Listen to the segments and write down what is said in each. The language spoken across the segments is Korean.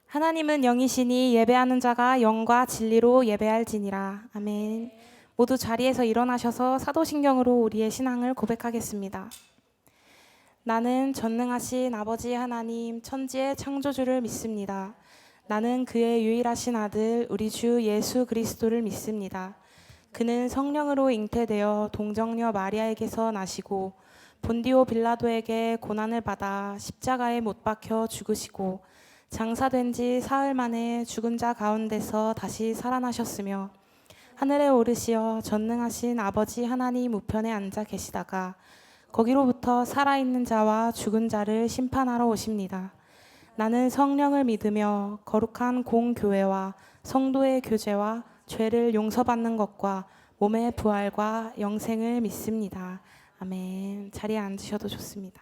하나님은 영이시니 예배하는 자가 영과 진리로 예배할지니라. 아멘. 모두 자리에서 일어나셔서 사도신경으로 우리의 신앙을 고백하겠습니다. 나는 전능하신 아버지 하나님 천지의 창조주를 믿습니다. 나는 그의 유일하신 아들 우리 주 예수 그리스도를 믿습니다. 그는 성령으로 잉태되어 동정녀 마리아에게서 나시고 본디오 빌라도에게 고난을 받아 십자가에 못 박혀 죽으시고 장사된 지 사흘 만에 죽은 자 가운데서 다시 살아나셨으며 하늘에 오르시어 전능하신 아버지 하나님 우편에 앉아 계시다가 거기로부터 살아있는 자와 죽은 자를 심판하러 오십니다. 나는 성령을 믿으며 거룩한 공교회와 성도의 교제와 죄를 용서받는 것과 몸의 부활과 영생을 믿습니다. 아멘. 자리에 앉으셔도 좋습니다.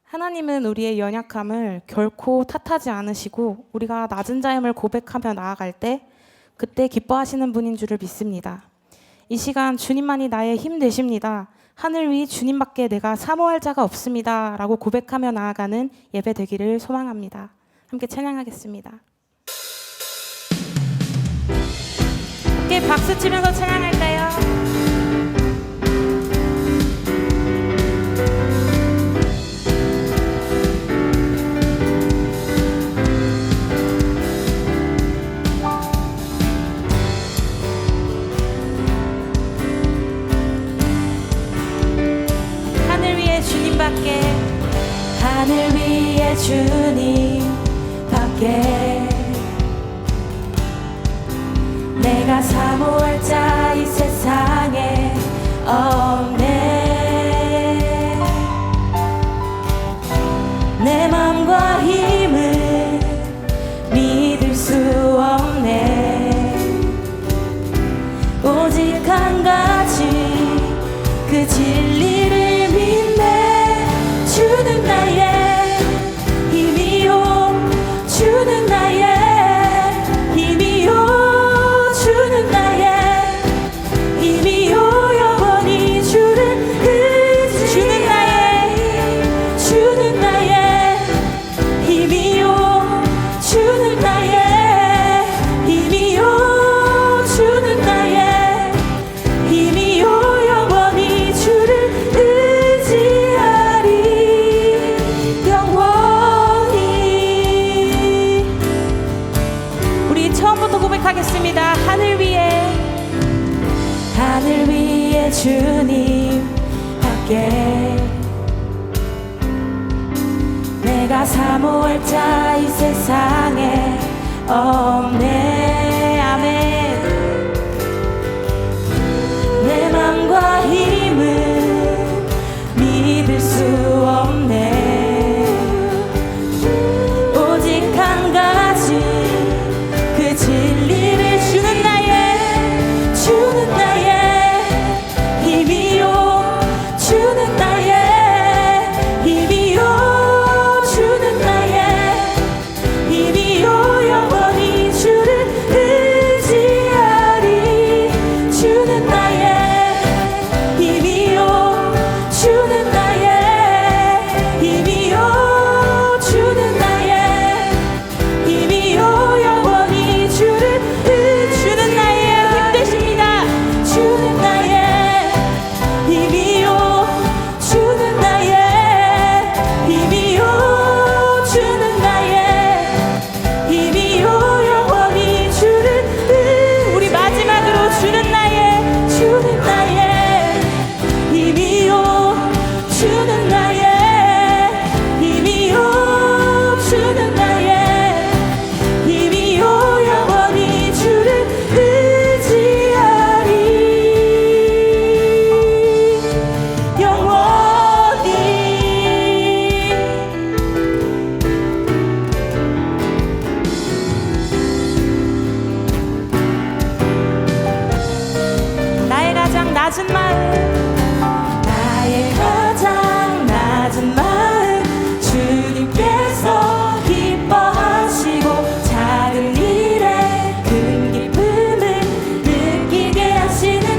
하나님은 우리의 연약함을 결코 탓하지 않으시고 우리가 낮은 자임을 고백하며 나아갈 때 그때 기뻐하시는 분인 줄을 믿습니다. 이 시간 주님만이 나의 힘 되십니다. 하늘 위 주님밖에 내가 사모할 자가 없습니다. 라고 고백하며 나아가는 예배 되기를 소망합니다. 함께 찬양하겠습니다. 함께 박수 치면서 찬양할까요? 하늘 위에 주님 밖에 내가 사모할 자 이 세상에 없네. 내 맘과 힘을 믿을 수 없네. 오직 한 가지 그 진리를 믿네. 주는 나의 힘이요 주는 나의 힘이요 주는 나의 힘이요 영원히 주를 주는 나의 주는 나의 힘이요 주는 나의 힘이요 주는 나의 힘이요 영원히 주를 고백하겠습니다. 하늘 위에 주님 밖에 내가 사모할 자 이 세상에 없네. 아멘. 내 맘과 힘을 믿을 수 없네. 오직 한 가지 그 진리를 주는 나의 힘이요 주는 나의 힘이요 주는 나의 힘이요 영원히 주를 의지하리. 주는 나의 힘이요 주는 나의 힘이요 주는 나의 힘이요 영원히 주를 주는 나의 힘 되십니다. 주는 나의 힘이요 주는 나의 힘이요 주는 나의 힘이요 영원히 주를 우리 마지막으로 주는 나의 힘이요 주는 나의 힘이요 주는 나의 힘이요 영원히 주를 의지하리. 영원히 나의 가장 낮은 마음 나의 가장 낮은 마음 주님께서 기뻐하시고 작은 일에 큰 기쁨을 느끼게 하시는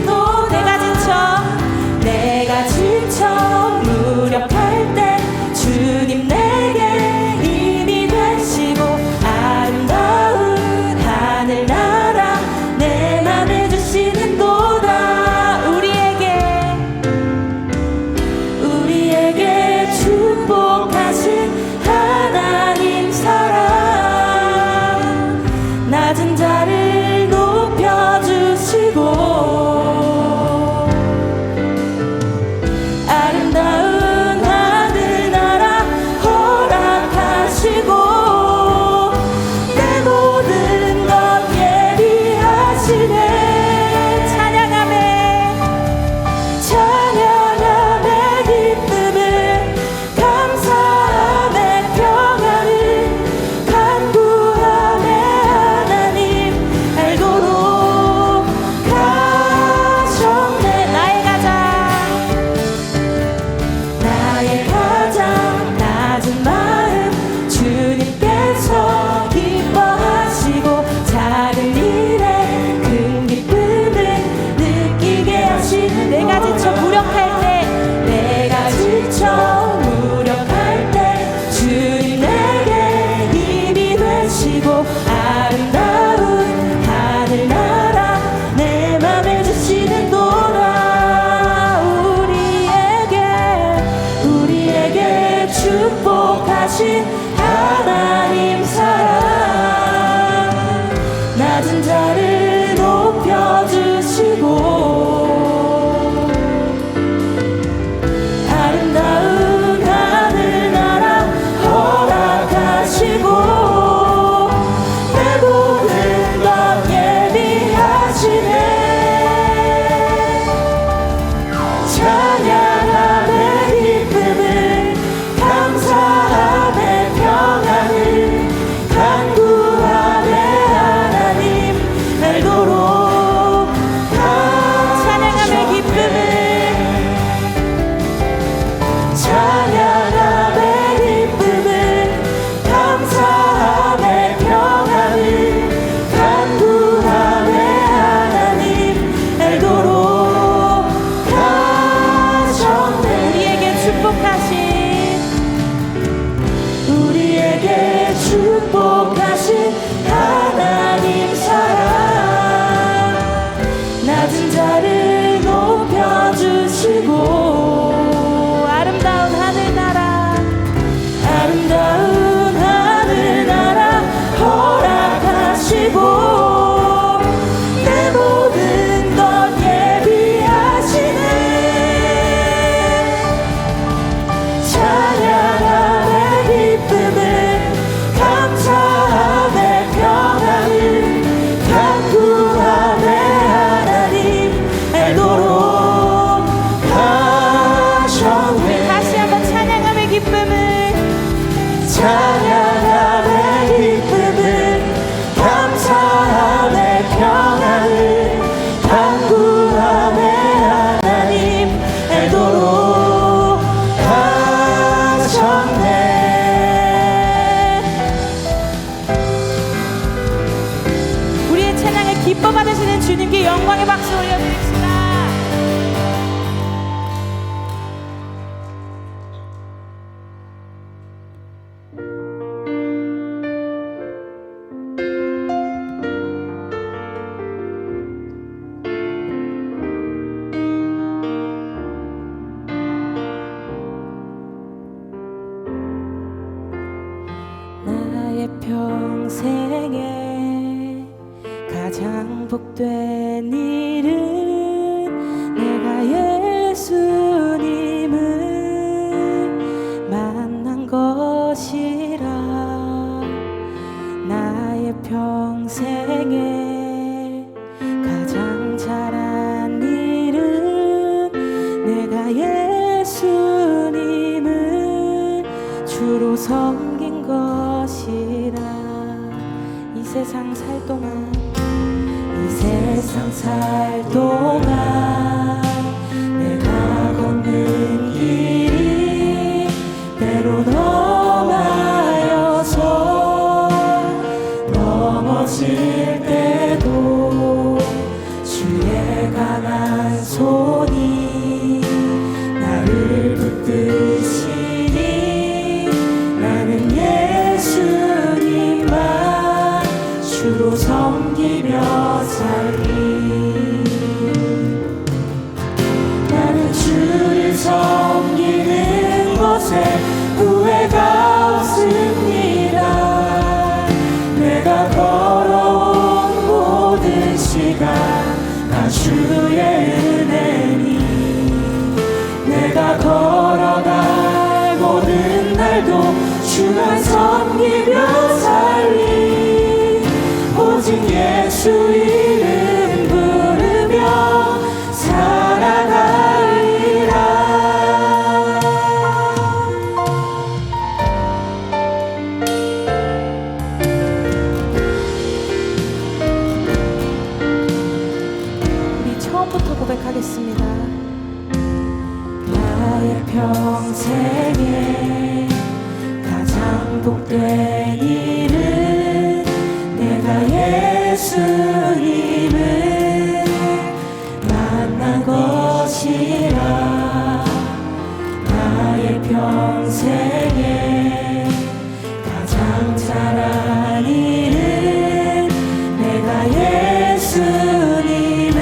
낮은 자를 높여주시고 아름다운 하늘나라 아름다운 하늘나라 허락하시고 내 모든 것 예비하시네 찬양함의 기쁨을 감사함의 평안을 간구함의 하나님 알도록 하셨네 다시 한번 찬양함의 기쁨을 찬양함의 기쁨을 감사함의 평안을 간구함의 하나님 알도록 하셨네 우리의 찬양을 기뻐 받으시는 주님께 영광의 박수 올려드립시다. 나의 평생에 가장 복된 일은 내가 예수님을 만난 것이라 나의 평생에 가장 잘한 일은 내가 예수님을 주로 섬긴 것이라 이 세상 살 동안 내가 걷는 길이 때로 험하여서 넘어질 때도 주의 강한 손이 나를 붙드시니 나는 예수님만 주로 섬기며 살리 나는 주를 섬기는 것에 후회가 없습니다 내가 걸어온 모든 시간 다 주의 은혜니 내가 걸어갈 모든 날도 주만 섬기며 살리 오직 예수 이름 부르며 살아가리라 우리 처음부터 고백하겠습니다. 나의 평생에 가장 복된 일은 내가 예수님을 만난 것이라 나의 평생에 가장 잘한 일은 내가 예수님을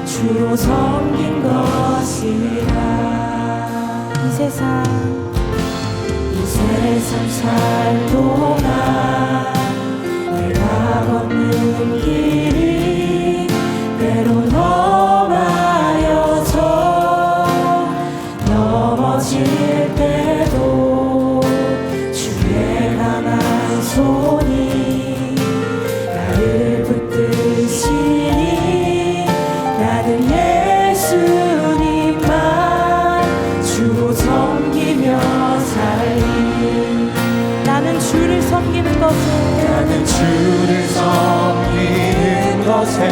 주로 섬긴 것이라 이 세상 살 동안 내가 걷는 길이 때론 험하여서 넘어질 때도 주의 강한 손이 나를 붙드시니 나는 예수님만 주로 섬기며 살리 나는 주를 섬기는 것에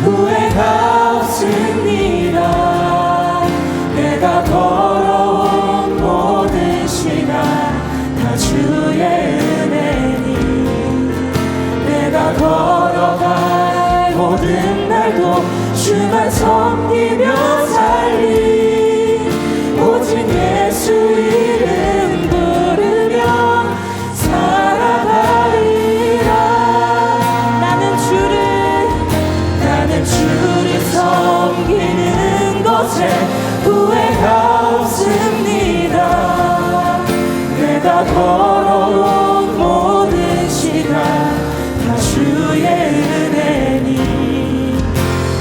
후회가 없습니다 내가 걸어온 모든 시간 다 주의 은혜니 내가 걸어갈 모든 날도 주만 섬기며 살리 오직 예수 이름 부르며 살아가리라 나는 주를 것에 후회가 없습니다. 내가 걸어온 모든 시간 다 주의 은혜니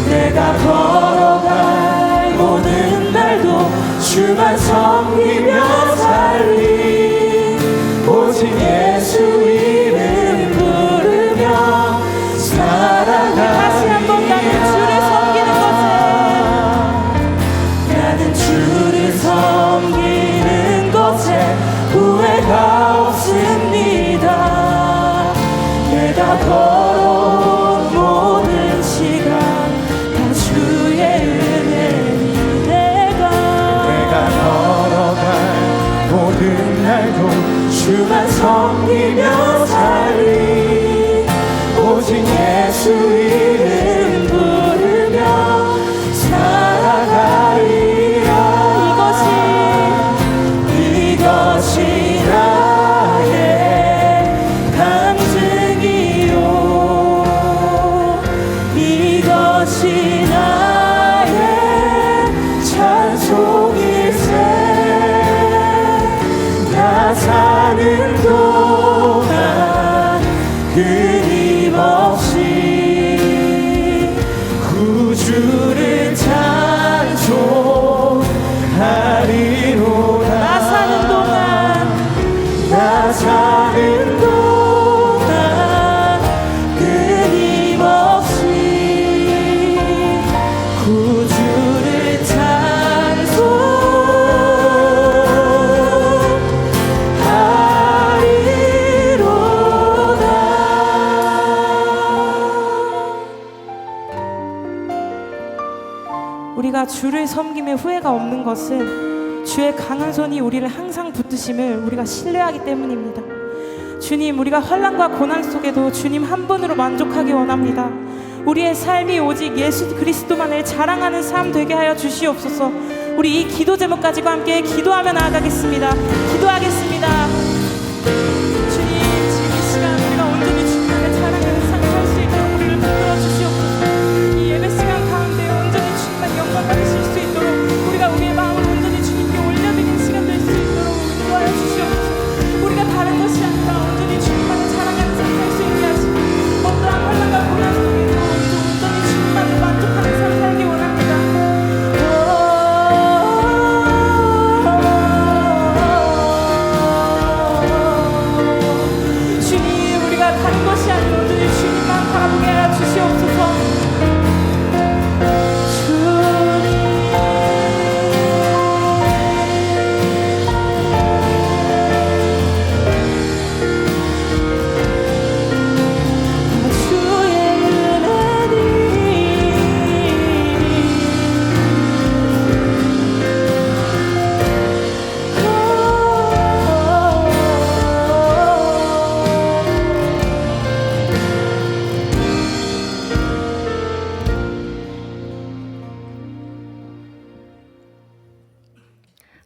내가 걸어갈 모든 날도 주만 섬기며 살리 오직 예수 이름 부르며 살아가리라. 다시 한번 나는 주를 섬기는 것에 나는 주를 섬기는 것에 후회가 없습니다. 내가 걸어온 모든 시간 다 주의 은혜니 내가 걸어갈 모든 날도 주만 섬기며 살리 오직 예수 이름 부르며 살아가리라. 이것이 나의 간증이요 이것이 나의 찬송일세. 나 사는 동안 끊임없이 구주를 찬송하리로다. 나 사는 동안 끊임없이 구주를 찬송하리로다. 우리가 주를 섬김에 후회가 없는 것은 주의 강한 손이 우리를 항상 붙드심을 우리가 신뢰하기 때문입니다. 주님, 우리가 환난과 고난 속에도 주님 한 분으로 만족하기 원합니다. 우리의 삶이 오직 예수 그리스도만을 자랑하는 삶 되게 하여 주시옵소서. 우리 이 기도 제목 가지고 함께 기도하며 나아가겠습니다. 기도하겠습니다. 주님, 지금 이 시간 우리가 온전히 주님을 자랑하는 삶 살 수 있도록 우리를 붙들어 주시옵소서. 이 예배 시간 가운데 온전히 주님만 영광 받으실 수 있도록 우리가 우리의 마음을 온전히 주님께 올려드리는 시간 될 수 있도록 인도하여 주시옵소서. 우리가 다른 것이 아니라 온전히 주님만을 자랑하는 삶 살 수 있게 하시고 어떠한 환난과 고난 속에도 온전히 주님만을 만족하는 삶 살기 원합니다. 주님, 우리가 다른 것이 아니라 온전히 주님만 바라보게 하여 주시옵소서.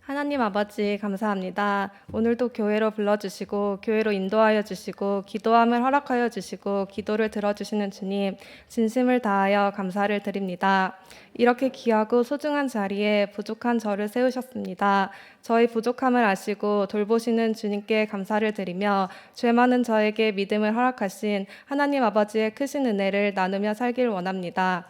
하나님 아버지 감사합니다. 오늘도 교회로 불러주시고 교회로 인도하여 주시고 기도함을 허락하여 주시고 기도를 들어주시는 주님 진심을 다하여 감사를 드립니다. 이렇게 귀하고 소중한 자리에 부족한 저를 세우셨습니다. 저희 부족함을 아시고 돌보시는 주님께 감사를 드리며 죄 많은 저에게 믿음을 허락하신 하나님 아버지의 크신 은혜를 나누며 살길 원합니다.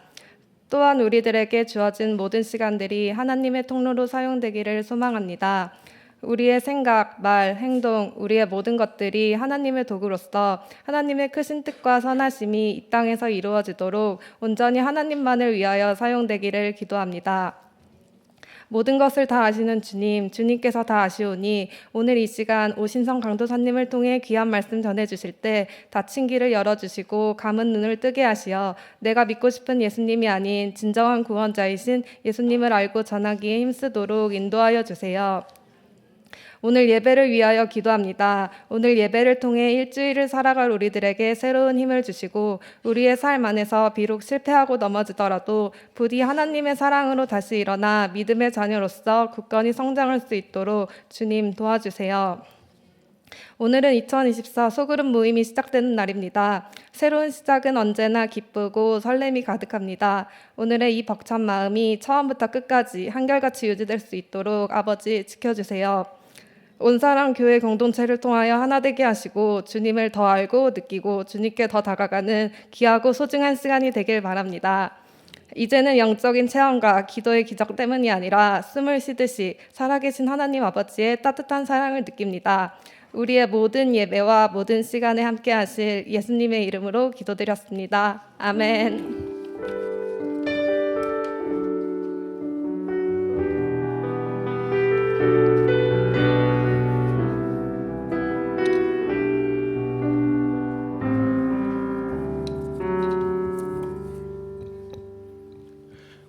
또한 우리들에게 주어진 모든 시간들이 하나님의 통로로 사용되기를 소망합니다. 우리의 생각, 말, 행동, 우리의 모든 것들이 하나님의 도구로서 하나님의 크신 뜻과 선하심이 이 땅에서 이루어지도록 온전히 하나님만을 위하여 사용되기를 기도합니다. 모든 것을 다 아시는 주님, 주님께서 다 아시오니 오늘 이 시간 오신성 강도사님을 통해 귀한 말씀 전해주실 때 닫힌 길을 열어주시고 감은 눈을 뜨게 하시어 내가 믿고 싶은 예수님이 아닌 진정한 구원자이신 예수님을 알고 전하기에 힘쓰도록 인도하여 주세요. 오늘 예배를 위하여 기도합니다. 오늘 예배를 통해 일주일을 살아갈 우리들에게 새로운 힘을 주시고 우리의 삶 안에서 비록 실패하고 넘어지더라도 부디 하나님의 사랑으로 다시 일어나 믿음의 자녀로서 굳건히 성장할 수 있도록 주님 도와주세요. 오늘은 2024 소그룹 모임이 시작되는 날입니다. 새로운 시작은 언제나 기쁘고 설렘이 가득합니다. 오늘의 이 벅찬 마음이 처음부터 끝까지 한결같이 유지될 수 있도록 아버지 지켜주세요. 온사랑 교회 공동체를 통하여 하나 되게 하시고 주님을 더 알고 느끼고 주님께 더 다가가는 귀하고 소중한 시간이 되길 바랍니다. 이제는 영적인 체험과 기도의 기적 때문이 아니라 숨을 쉬듯이 살아계신 하나님 아버지의 따뜻한 사랑을 느낍니다. 우리의 모든 예배와 모든 시간에 함께 하실 예수님의 이름으로 기도드렸습니다. 아멘.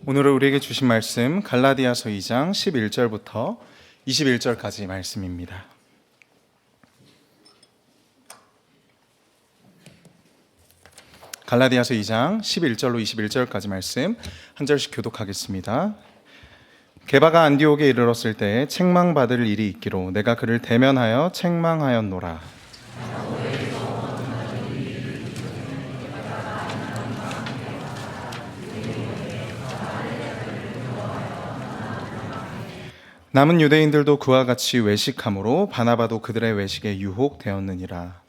오늘은 우리에게 주신 말씀 갈라디아서 2장 11절부터 21절까지 말씀입니다. 갈라디아서 2장 11절로 21절까지 말씀 한 절씩 교독하겠습니다. 게바가 안디옥에 이르렀을 때에 책망받을 일이 있기로 내가 그를 대면하여 책망하였노라. 남은 유대인들도 그와 같이 외식함으로 바나바도 그들의 외식에 유혹되었느니라.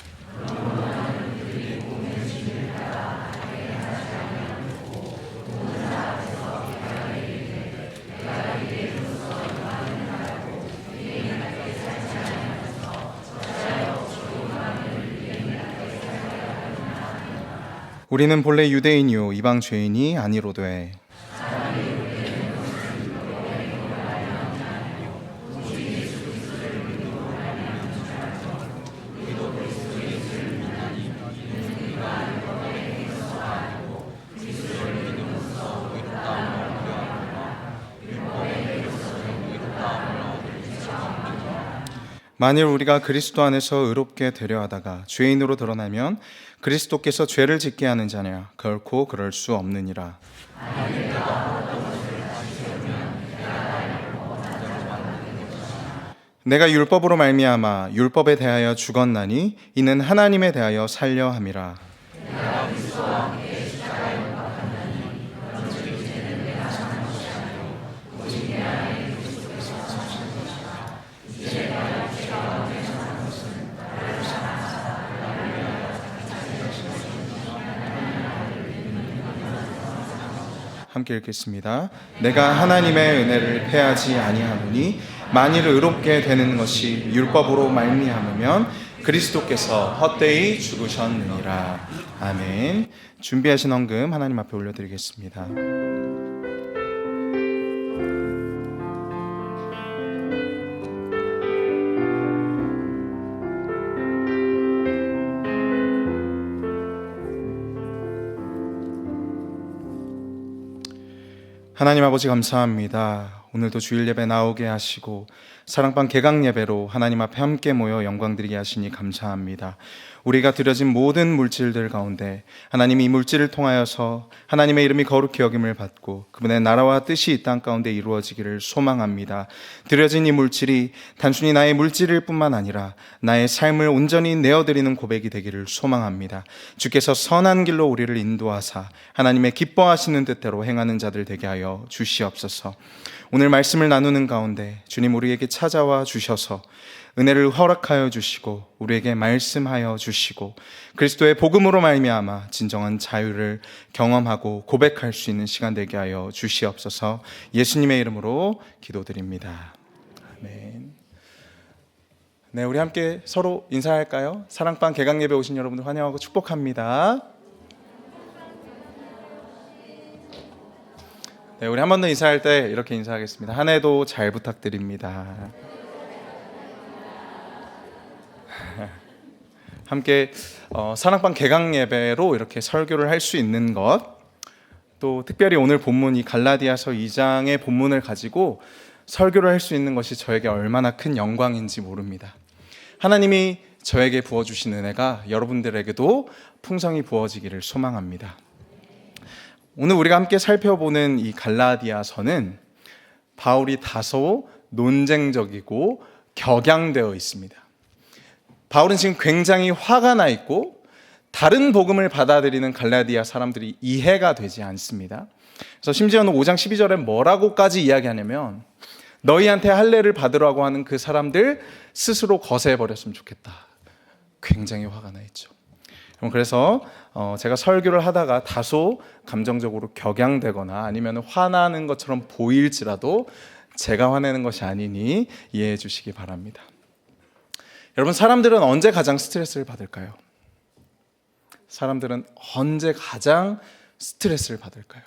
우리는 본래 유대인이요 이방 죄인이 아니로되 만일 우리가 그리스도 안에서 의롭게 되려 하다가 죄인으로 드러나면 그리스도께서 죄를 짓게 하는 자냐? 결코 그럴 수 없느니라. 내가 율법으로 말미암아 율법에 대하여 죽었나니 이는 하나님에 대하여 살려 함이라. 함께 읽겠습니다. 내가 하나님의 은혜를 패하지 아니하노니 만일 의롭게 되는 것이 율법으로 말미암으면 그리스도께서 헛되이 죽으셨느니라. 아멘. 준비하신 헌금 하나님 앞에 올려드리겠습니다. 하나님 아버지 감사합니다. 오늘도 주일 예배 나오게 하시고 사랑방 개강 예배로 하나님 앞에 함께 모여 영광드리게 하시니 감사합니다. 우리가 드려진 모든 물질들 가운데 하나님이 이 물질을 통하여서 하나님의 이름이 거룩히 여김을 받고 그분의 나라와 뜻이 이 땅 가운데 이루어지기를 소망합니다. 드려진 이 물질이 단순히 나의 물질일 뿐만 아니라 나의 삶을 온전히 내어드리는 고백이 되기를 소망합니다. 주께서 선한 길로 우리를 인도하사 하나님의 기뻐하시는 뜻대로 행하는 자들 되게 하여 주시옵소서. 오늘 말씀을 나누는 가운데 주님 우리에게 찾아와 주셔서 은혜를 허락하여 주시고 우리에게 말씀하여 주시고 그리스도의 복음으로 말미암아 진정한 자유를 경험하고 고백할 수 있는 시간 되게 하여 주시옵소서. 예수님의 이름으로 기도드립니다. 아멘. 네, 우리 함께 서로 인사할까요? 사랑방 개강 예배 오신 여러분들 환영하고 축복합니다. 네, 우리 한 번 더 인사할 때 이렇게 인사하겠습니다. 한 해도 잘 부탁드립니다. 함께 사랑방 개강 예배로 이렇게 설교를 할 수 있는 것, 또 특별히 오늘 본문 이 갈라디아서 2장의 본문을 가지고 설교를 할 수 있는 것이 저에게 얼마나 큰 영광인지 모릅니다. 하나님이 저에게 부어주신 은혜가 여러분들에게도 풍성히 부어지기를 소망합니다. 오늘 우리가 함께 살펴보는 이 갈라디아서는 바울이 다소 논쟁적이고 격양되어 있습니다. 바울은 지금 굉장히 화가 나 있고 다른 복음을 받아들이는 갈라디아 사람들이 이해가 되지 않습니다. 그래서 심지어는 5장 12절에 뭐라고까지 이야기하냐면 너희한테 할례를 받으라고 하는 그 사람들 스스로 거세해버렸으면 좋겠다. 굉장히 화가 나 있죠. 그래서 제가 설교를 하다가 다소 감정적으로 격양되거나 아니면 화나는 것처럼 보일지라도 제가 화내는 것이 아니니 이해해 주시기 바랍니다. 여러분, 사람들은 언제 가장 스트레스를 받을까요? 사람들은 언제 가장 스트레스를 받을까요?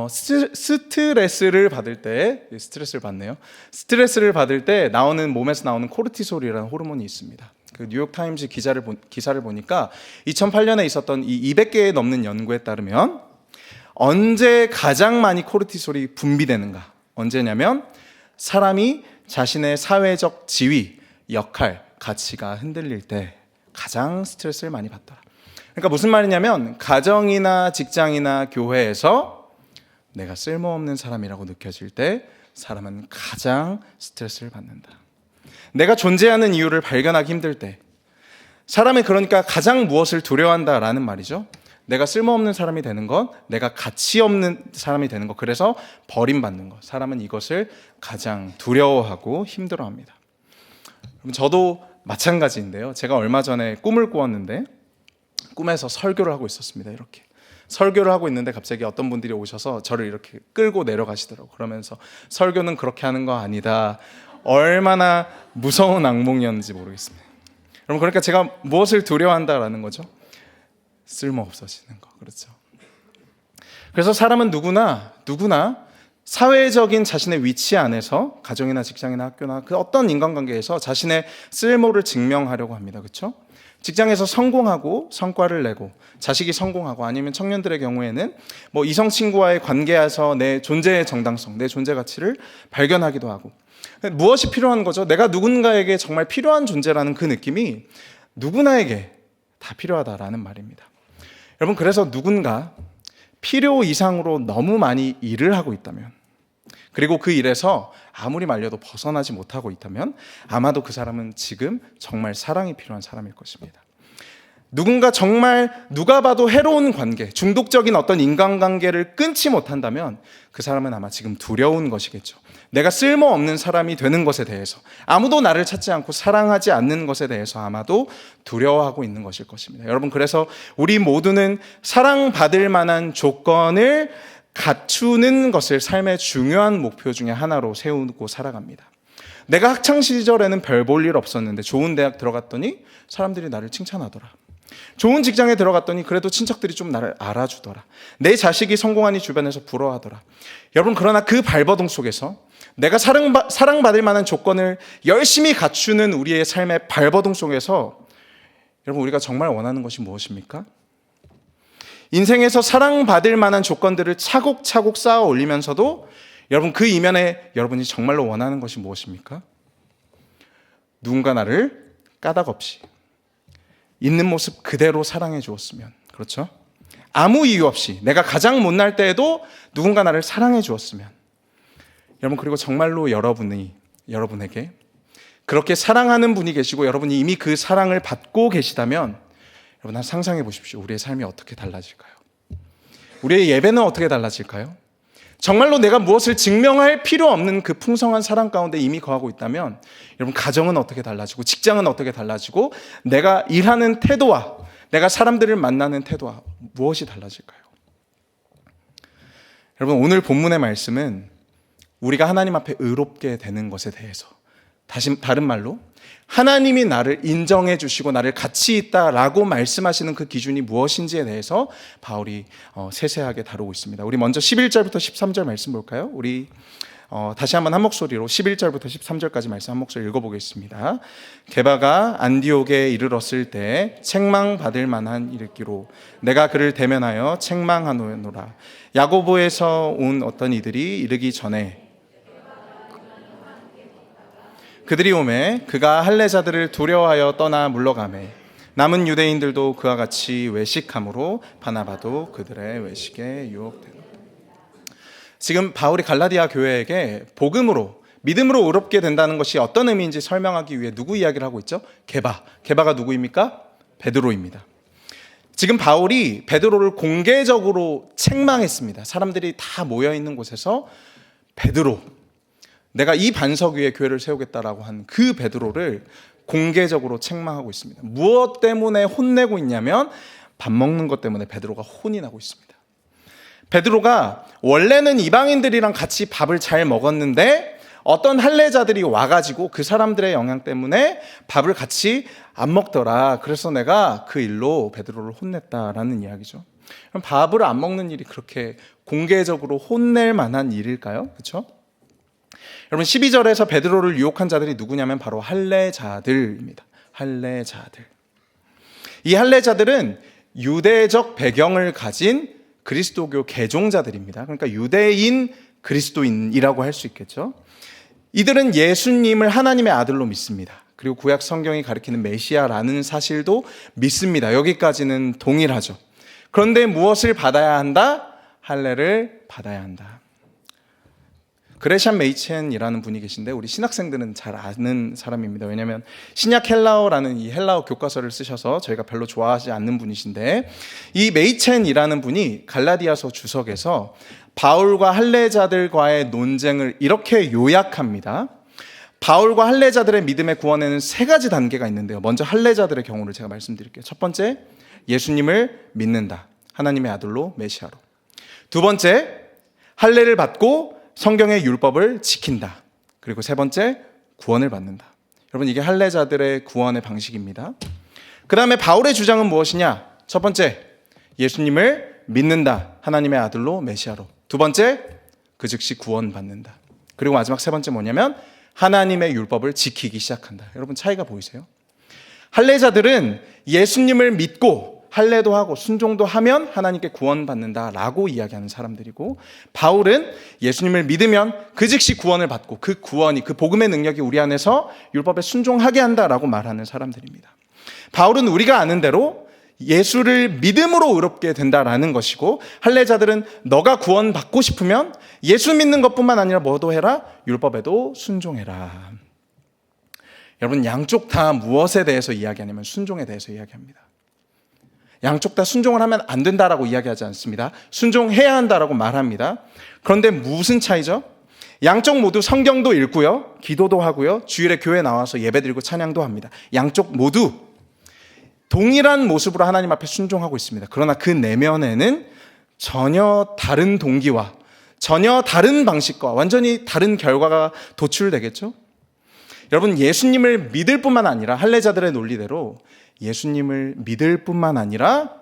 스트레스를 받을 때, 스트레스를 받을 때 몸에서 나오는 코르티솔이라는 호르몬이 있습니다. 그 뉴욕 타임즈 기사를 보니까 2008년에 있었던 이 200개에 넘는 연구에 따르면 언제 가장 많이 코르티솔이 분비되는가? 언제냐면 사람이 자신의 사회적 지위, 역할, 가치가 흔들릴 때 가장 스트레스를 많이 받더라. 그러니까 무슨 말이냐면 가정이나 직장이나 교회에서 내가 쓸모없는 사람이라고 느껴질 때 사람은 가장 스트레스를 받는다. 내가 존재하는 이유를 발견하기 힘들 때 사람이 그러니까 가장 무엇을 두려워한다라는 말이죠. 내가 쓸모없는 사람이 되는 것, 내가 가치 없는 사람이 되는 것, 그래서 버림받는 것. 사람은 이것을 가장 두려워하고 힘들어합니다. 저도 마찬가지인데요. 제가 얼마 전에 꿈을 꾸었는데 꿈에서 설교를 하고 있었습니다. 이렇게 설교를 하고 있는데 갑자기 어떤 분들이 오셔서 저를 이렇게 끌고 내려가시더라고요. 그러면서 설교는 그렇게 하는 거 아니다. 얼마나 무서운 악몽이었는지 모르겠습니다. 여러분, 그러니까 제가 무엇을 두려워한다라는 거죠? 쓸모없어지는 거. 그렇죠. 그래서 사람은 누구나 사회적인 자신의 위치 안에서 가정이나 직장이나 학교나 그 어떤 인간관계에서 자신의 쓸모를 증명하려고 합니다. 그렇죠? 직장에서 성공하고 성과를 내고 자식이 성공하고 아니면 청년들의 경우에는 뭐 이성 친구와의 관계에서 내 존재의 정당성, 내 존재 가치를 발견하기도 하고 무엇이 필요한 거죠? 내가 누군가에게 정말 필요한 존재라는 그 느낌이 누구나에게 다 필요하다라는 말입니다. 여러분, 그래서 누군가 필요 이상으로 너무 많이 일을 하고 있다면 그리고 그 일에서 아무리 말려도 벗어나지 못하고 있다면 아마도 그 사람은 지금 정말 사랑이 필요한 사람일 것입니다. 누군가 정말 누가 봐도 해로운 관계, 중독적인 어떤 인간관계를 끊지 못한다면 그 사람은 아마 지금 두려운 것이겠죠. 내가 쓸모없는 사람이 되는 것에 대해서, 아무도 나를 찾지 않고 사랑하지 않는 것에 대해서 아마도 두려워하고 있는 것일 것입니다. 여러분, 그래서 우리 모두는 사랑받을 만한 조건을 갖추는 것을 삶의 중요한 목표 중에 하나로 세우고 살아갑니다. 내가 학창시절에는 별 볼 일 없었는데 좋은 대학 들어갔더니 사람들이 나를 칭찬하더라. 좋은 직장에 들어갔더니 그래도 친척들이 좀 나를 알아주더라. 내 자식이 성공하니 주변에서 부러워하더라. 여러분, 그러나 그 발버둥 속에서 내가 사랑받을 만한 조건을 열심히 갖추는 우리의 삶의 발버둥 속에서 여러분, 우리가 정말 원하는 것이 무엇입니까? 인생에서 사랑받을 만한 조건들을 차곡차곡 쌓아 올리면서도 여러분, 그 이면에 여러분이 정말로 원하는 것이 무엇입니까? 누군가 나를 까닭 없이 있는 모습 그대로 사랑해 주었으면, 그렇죠? 아무 이유 없이 내가 가장 못날 때에도 누군가 나를 사랑해 주었으면, 여러분, 그리고 정말로 여러분에게 그렇게 사랑하는 분이 계시고 여러분이 이미 그 사랑을 받고 계시다면 여러분, 한 상상해 보십시오. 우리의 삶이 어떻게 달라질까요? 우리의 예배는 어떻게 달라질까요? 정말로 내가 무엇을 증명할 필요 없는 그 풍성한 사랑 가운데 이미 거하고 있다면 여러분, 가정은 어떻게 달라지고 직장은 어떻게 달라지고 내가 일하는 태도와 내가 사람들을 만나는 태도와 무엇이 달라질까요? 여러분, 오늘 본문의 말씀은 우리가 하나님 앞에 의롭게 되는 것에 대해서, 다른 말로 하나님이 나를 인정해 주시고 나를 가치 있다라고 말씀하시는 그 기준이 무엇인지에 대해서 바울이 세세하게 다루고 있습니다. 우리 먼저 11절부터 13절 말씀 볼까요? 우리 다시 한번 한 목소리로 11절부터 13절까지 말씀 한 목소리 읽어보겠습니다. 게바가 안디옥에 이르렀을 때 책망받을 만한 일기로 내가 그를 대면하여 책망하노라. 야고보에서 온 어떤 이들이 이르기 전에 그들이 오매 그가 할례자들을 두려워하여 떠나 물러가매 남은 유대인들도 그와 같이 외식함으로 바나바도 그들의 외식에 유혹되노라. 지금 바울이 갈라디아 교회에게 복음으로 믿음으로 의롭게 된다는 것이 어떤 의미인지 설명하기 위해 누구 이야기를 하고 있죠? 게바가 누구입니까? 베드로입니다. 지금 바울이 베드로를 공개적으로 책망했습니다. 사람들이 다 모여있는 곳에서 베드로, 내가 이 반석 위에 교회를 세우겠다라고 한 그 베드로를 공개적으로 책망하고 있습니다. 무엇 때문에 혼내고 있냐면 밥 먹는 것 때문에 베드로가 혼이 나고 있습니다. 베드로가 원래는 이방인들이랑 같이 밥을 잘 먹었는데 어떤 할례자들이 와가지고 그 사람들의 영향 때문에 밥을 같이 안 먹더라. 그래서 내가 그 일로 베드로를 혼냈다라는 이야기죠. 그럼 밥을 안 먹는 일이 그렇게 공개적으로 혼낼 만한 일일까요? 그렇죠? 여러분 12절에서 베드로를 유혹한 자들이 누구냐면 바로 할례자들입니다. 할례자들. 이 할례자들은 유대적 배경을 가진 그리스도교 개종자들입니다. 그러니까 유대인 그리스도인이라고 할 수 있겠죠. 이들은 예수님을 하나님의 아들로 믿습니다. 그리고 구약 성경이 가리키는 메시아라는 사실도 믿습니다. 여기까지는 동일하죠. 그런데 무엇을 받아야 한다? 할례를 받아야 한다. 그레시안 메이첸이라는 분이 계신데 우리 신학생들은 잘 아는 사람입니다. 왜냐하면 신약 헬라어라는 이 헬라어 교과서를 쓰셔서 저희가 별로 좋아하지 않는 분이신데, 이 메이첸이라는 분이 갈라디아서 주석에서 바울과 할례자들과의 논쟁을 이렇게 요약합니다. 바울과 할례자들의 믿음의 구원에는 세 가지 단계가 있는데요. 먼저 할례자들의 경우를 제가 말씀드릴게요. 첫 번째, 예수님을 믿는다. 하나님의 아들로 메시아로. 두 번째, 할례를 받고 성경의 율법을 지킨다. 그리고 세 번째, 구원을 받는다. 여러분, 이게 할례자들의 구원의 방식입니다. 그 다음에 바울의 주장은 무엇이냐? 첫 번째, 예수님을 믿는다. 하나님의 아들로 메시아로. 두 번째, 그 즉시 구원받는다. 그리고 마지막 세 번째 뭐냐면 하나님의 율법을 지키기 시작한다. 여러분, 차이가 보이세요? 할례자들은 예수님을 믿고 할례도 하고 순종도 하면 하나님께 구원받는다라고 이야기하는 사람들이고, 바울은 예수님을 믿으면 그 즉시 구원을 받고 그 구원이, 그 복음의 능력이 우리 안에서 율법에 순종하게 한다라고 말하는 사람들입니다. 바울은 우리가 아는 대로 예수를 믿음으로 의롭게 된다라는 것이고, 할례자들은 너가 구원받고 싶으면 예수 믿는 것뿐만 아니라 뭐도 해라? 율법에도 순종해라. 여러분, 양쪽 다 무엇에 대해서 이야기하냐면 순종에 대해서 이야기합니다. 양쪽 다 순종을 하면 안 된다라고 이야기하지 않습니다. 순종해야 한다라고 말합니다. 그런데 무슨 차이죠? 양쪽 모두 성경도 읽고요, 기도도 하고요, 주일에 교회 나와서 예배드리고 찬양도 합니다. 양쪽 모두 동일한 모습으로 하나님 앞에 순종하고 있습니다. 그러나 그 내면에는 전혀 다른 동기와 전혀 다른 방식과 완전히 다른 결과가 도출되겠죠? 여러분, 예수님을 믿을 뿐만 아니라 할례자들의 논리대로 예수님을 믿을 뿐만 아니라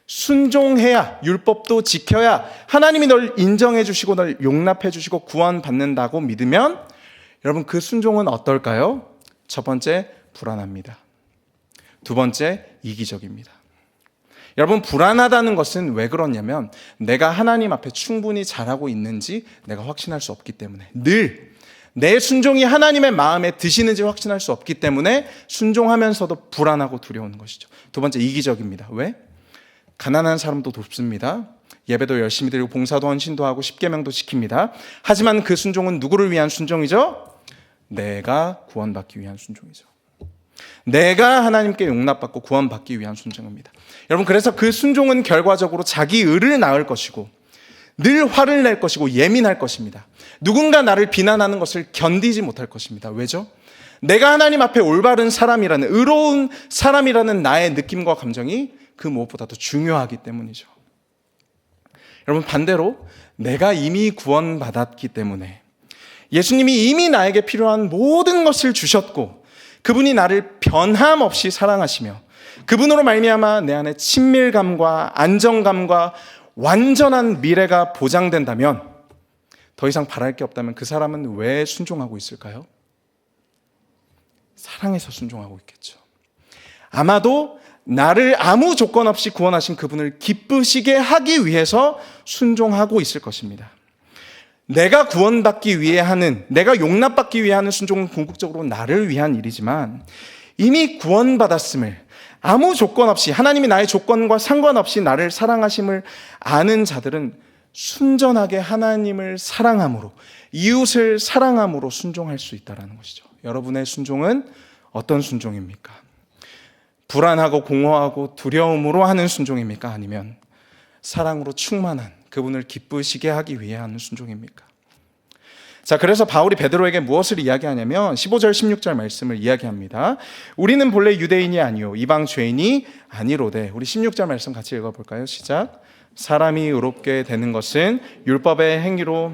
순종해야, 율법도 지켜야 하나님이 널 인정해 주시고 널 용납해 주시고 구원받는다고 믿으면 여러분, 그 순종은 어떨까요? 첫 번째, 불안합니다. 두 번째, 이기적입니다. 여러분, 불안하다는 것은 왜 그러냐면 내가 하나님 앞에 충분히 잘하고 있는지 내가 확신할 수 없기 때문에, 늘 내 순종이 하나님의 마음에 드시는지 확신할 수 없기 때문에 순종하면서도 불안하고 두려운 것이죠. 두 번째, 이기적입니다. 왜? 가난한 사람도 돕습니다. 예배도 열심히 드리고 봉사도 헌신도 하고 십계명도 지킵니다. 하지만 그 순종은 누구를 위한 순종이죠? 내가 구원받기 위한 순종이죠. 내가 하나님께 용납받고 구원받기 위한 순종입니다. 여러분, 그래서 그 순종은 결과적으로 자기 의를 낳을 것이고 늘 화를 낼 것이고 예민할 것입니다. 누군가 나를 비난하는 것을 견디지 못할 것입니다. 왜죠? 내가 하나님 앞에 올바른 사람이라는, 의로운 사람이라는 나의 느낌과 감정이 그 무엇보다도 중요하기 때문이죠. 여러분, 반대로 내가 이미 구원받았기 때문에 예수님이 이미 나에게 필요한 모든 것을 주셨고 그분이 나를 변함없이 사랑하시며 그분으로 말미암아 내 안에 친밀감과 안정감과 완전한 미래가 보장된다면, 더 이상 바랄 게 없다면 그 사람은 왜 순종하고 있을까요? 사랑해서 순종하고 있겠죠. 아마도 나를 아무 조건 없이 구원하신 그분을 기쁘시게 하기 위해서 순종하고 있을 것입니다. 내가 구원받기 위해 하는, 내가 용납받기 위해 하는 순종은 궁극적으로 나를 위한 일이지만, 이미 구원받았음을 아무 조건 없이, 하나님이 나의 조건과 상관없이 나를 사랑하심을 아는 자들은 순전하게 하나님을 사랑함으로, 이웃을 사랑함으로 순종할 수 있다는 것이죠. 여러분의 순종은 어떤 순종입니까? 불안하고 공허하고 두려움으로 하는 순종입니까? 아니면 사랑으로 충만한 그분을 기쁘시게 하기 위해 하는 순종입니까? 자, 그래서 바울이 베드로에게 무엇을 이야기하냐면 15절 16절 말씀을 이야기합니다. 우리는 본래 유대인이 아니요 이방 죄인이 아니로되. 우리 16절 말씀 같이 읽어볼까요? 시작. 사람이 의롭게 되는 것은 율법의 행위로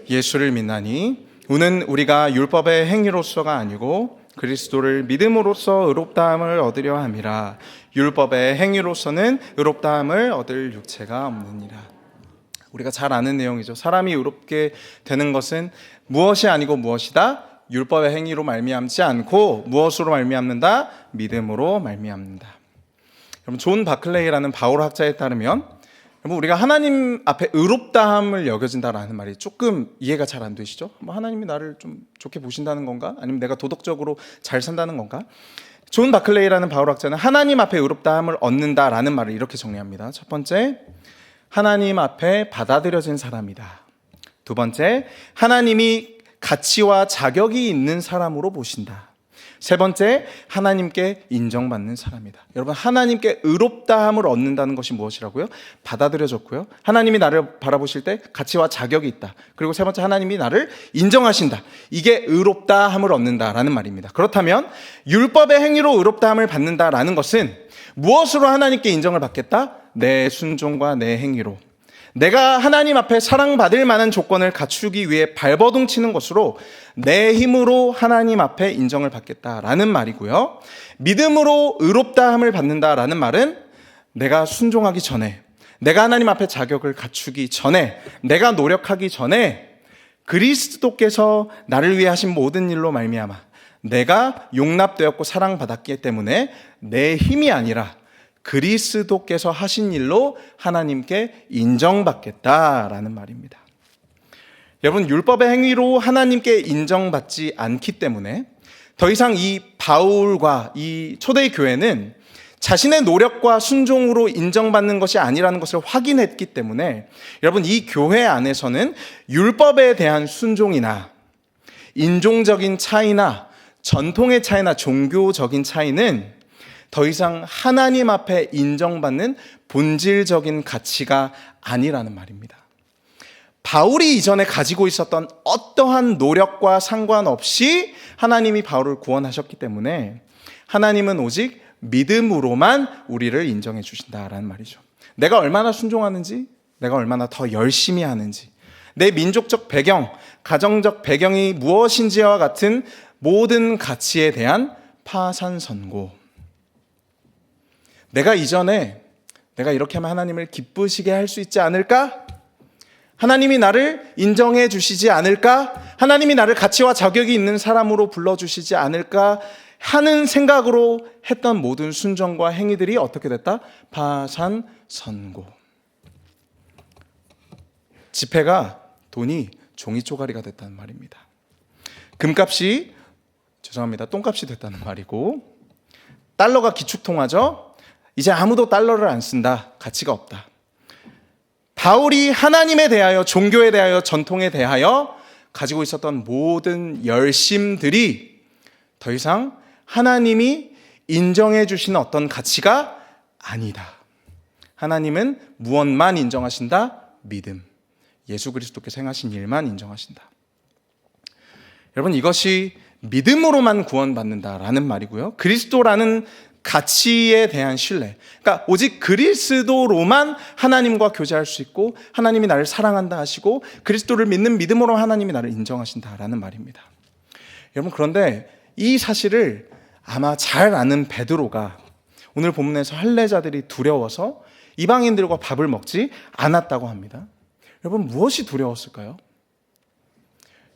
예수를 믿나니 우는 우리가 율법의 행위로서가 아니고 그리스도를 믿음으로써 의롭다함을 얻으려 함이라. 율법의 행위로서는 의롭다함을 얻을 육체가 없느니라. 우리가 잘 아는 내용이죠. 사람이 의롭게 되는 것은 무엇이 아니고 무엇이다? 율법의 행위로 말미암지 않고 무엇으로 말미암는다? 믿음으로 말미암는다. 여러분, 존 바클레이라는 바울 학자에 따르면 여러분, 우리가 하나님 앞에 의롭다함을 여겨진다라는 말이 조금 이해가 잘 안 되시죠? 뭐 하나님이 나를 좀 좋게 보신다는 건가? 아니면 내가 도덕적으로 잘 산다는 건가? 존 바클레이라는 바울 학자는 하나님 앞에 의롭다함을 얻는다라는 말을 이렇게 정리합니다. 첫 번째, 하나님 앞에 받아들여진 사람이다. 두 번째, 하나님이 가치와 자격이 있는 사람으로 보신다. 세 번째, 하나님께 인정받는 사람이다. 여러분, 하나님께 의롭다함을 얻는다는 것이 무엇이라고요? 받아들여졌고요. 하나님이 나를 바라보실 때 가치와 자격이 있다. 그리고 세 번째, 하나님이 나를 인정하신다. 이게 의롭다함을 얻는다라는 말입니다. 그렇다면 율법의 행위로 의롭다함을 받는다라는 것은 무엇으로 하나님께 인정을 받겠다? 내 순종과 내 행위로. 내가 하나님 앞에 사랑받을 만한 조건을 갖추기 위해 발버둥 치는 것으로 내 힘으로 하나님 앞에 인정을 받겠다라는 말이고요. 믿음으로 의롭다함을 받는다라는 말은 내가 순종하기 전에, 내가 하나님 앞에 자격을 갖추기 전에, 내가 노력하기 전에 그리스도께서 나를 위해 하신 모든 일로 말미암아 내가 용납되었고 사랑받았기 때문에 내 힘이 아니라 그리스도께서 하신 일로 하나님께 인정받겠다라는 말입니다. 여러분, 율법의 행위로 하나님께 인정받지 않기 때문에 더 이상 이 바울과 이 초대의 교회는 자신의 노력과 순종으로 인정받는 것이 아니라는 것을 확인했기 때문에 여러분, 이 교회 안에서는 율법에 대한 순종이나 인종적인 차이나 전통의 차이나 종교적인 차이는 더 이상 하나님 앞에 인정받는 본질적인 가치가 아니라는 말입니다. 바울이 이전에 가지고 있었던 어떠한 노력과 상관없이 하나님이 바울을 구원하셨기 때문에 하나님은 오직 믿음으로만 우리를 인정해 주신다라는 말이죠. 내가 얼마나 순종하는지, 내가 얼마나 더 열심히 하는지, 내 민족적 배경, 가정적 배경이 무엇인지와 같은 모든 가치에 대한 파산선고. 내가 이전에 내가 이렇게 하면 하나님을 기쁘시게 할 수 있지 않을까? 하나님이 나를 인정해 주시지 않을까? 하나님이 나를 가치와 자격이 있는 사람으로 불러주시지 않을까? 하는 생각으로 했던 모든 순종과 행위들이 어떻게 됐다? 파산선고. 지폐가 돈이 종이 쪼가리가 됐다는 말입니다. 금값이, 죄송합니다, 똥값이 됐다는 말이고, 달러가 기축통화죠. 이제 아무도 달러를 안 쓴다. 가치가 없다. 바울이 하나님에 대하여, 종교에 대하여, 전통에 대하여 가지고 있었던 모든 열심들이 더 이상 하나님이 인정해 주시는 어떤 가치가 아니다. 하나님은 무엇만 인정하신다? 믿음. 예수 그리스도께서 행하신 일만 인정하신다. 여러분, 이것이 믿음으로만 구원받는다라는 말이고요. 그리스도라는 가치에 대한 신뢰. 그러니까 오직 그리스도로만 하나님과 교제할 수 있고 하나님이 나를 사랑한다 하시고 그리스도를 믿는 믿음으로 하나님이 나를 인정하신다라는 말입니다. 여러분, 그런데 이 사실을 아마 잘 아는 베드로가 오늘 본문에서 할례자들이 두려워서 이방인들과 밥을 먹지 않았다고 합니다. 여러분, 무엇이 두려웠을까요?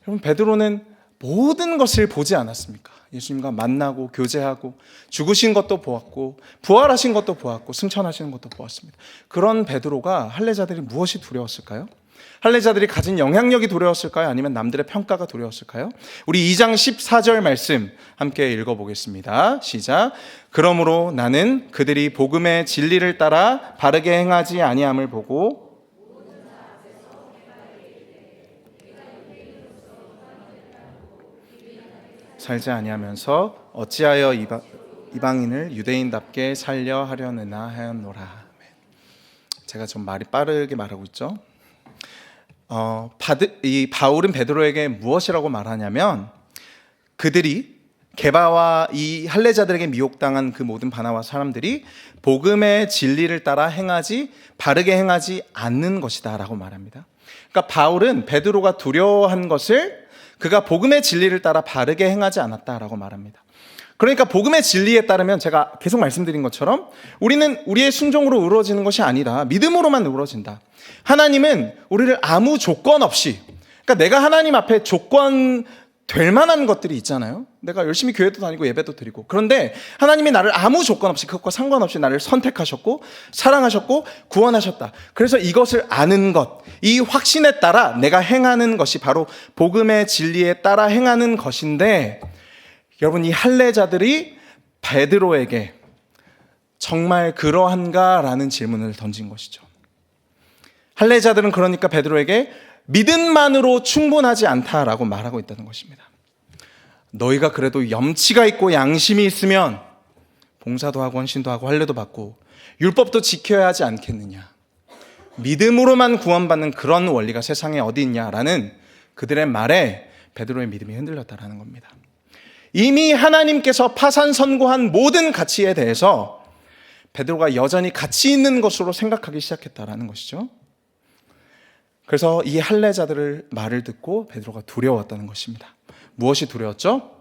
여러분, 베드로는 모든 것을 보지 않았습니까? 예수님과 만나고 교제하고 죽으신 것도 보았고 부활하신 것도 보았고 승천하시는 것도 보았습니다. 그런 베드로가 할례자들이 무엇이 두려웠을까요? 할례자들이 가진 영향력이 두려웠을까요? 아니면 남들의 평가가 두려웠을까요? 우리 2장 14절 말씀 함께 읽어보겠습니다. 시작. 그러므로 나는 그들이 복음의 진리를 따라 바르게 행하지 아니함을 보고 살지 아니하면서 어찌하여 이방인을 유대인답게 살려 하려느나 하였노라. 제가 좀 말이 빠르게 말하고 있죠. 이 바울은 베드로에게 무엇이라고 말하냐면, 그들이 게바와 이 할례자들에게 미혹당한 그 모든 바나바 사람들이 복음의 진리를 따라 바르게 행하지 않는 것이다 라고 말합니다. 그러니까 바울은 베드로가 두려워한 것을 그가 복음의 진리를 따라 바르게 행하지 않았다라고 말합니다. 그러니까 복음의 진리에 따르면 제가 계속 말씀드린 것처럼 우리는 우리의 순종으로 이루어지는 것이 아니라 믿음으로만 이루어진다. 하나님은 우리를 아무 조건 없이, 그러니까 내가 하나님 앞에 조건 될 만한 것들이 있잖아요. 내가 열심히 교회도 다니고 예배도 드리고, 그런데 하나님이 나를 아무 조건 없이, 그것과 상관없이 나를 선택하셨고 사랑하셨고 구원하셨다. 그래서 이것을 아는 것, 이 확신에 따라 내가 행하는 것이 바로 복음의 진리에 따라 행하는 것인데, 여러분, 이 할례자들이 베드로에게 정말 그러한가라는 질문을 던진 것이죠. 할례자들은 그러니까 베드로에게 믿음만으로 충분하지 않다라고 말하고 있다는 것입니다. 너희가 그래도 염치가 있고 양심이 있으면 봉사도 하고 헌신도 하고 할례도 받고 율법도 지켜야 하지 않겠느냐. 믿음으로만 구원받는 그런 원리가 세상에 어디 있냐라는 그들의 말에 베드로의 믿음이 흔들렸다라는 겁니다. 이미 하나님께서 파산 선고한 모든 가치에 대해서 베드로가 여전히 가치 있는 것으로 생각하기 시작했다라는 것이죠. 그래서 이 할례자들의 말을 듣고 베드로가 두려웠다는 것입니다. 무엇이 두려웠죠?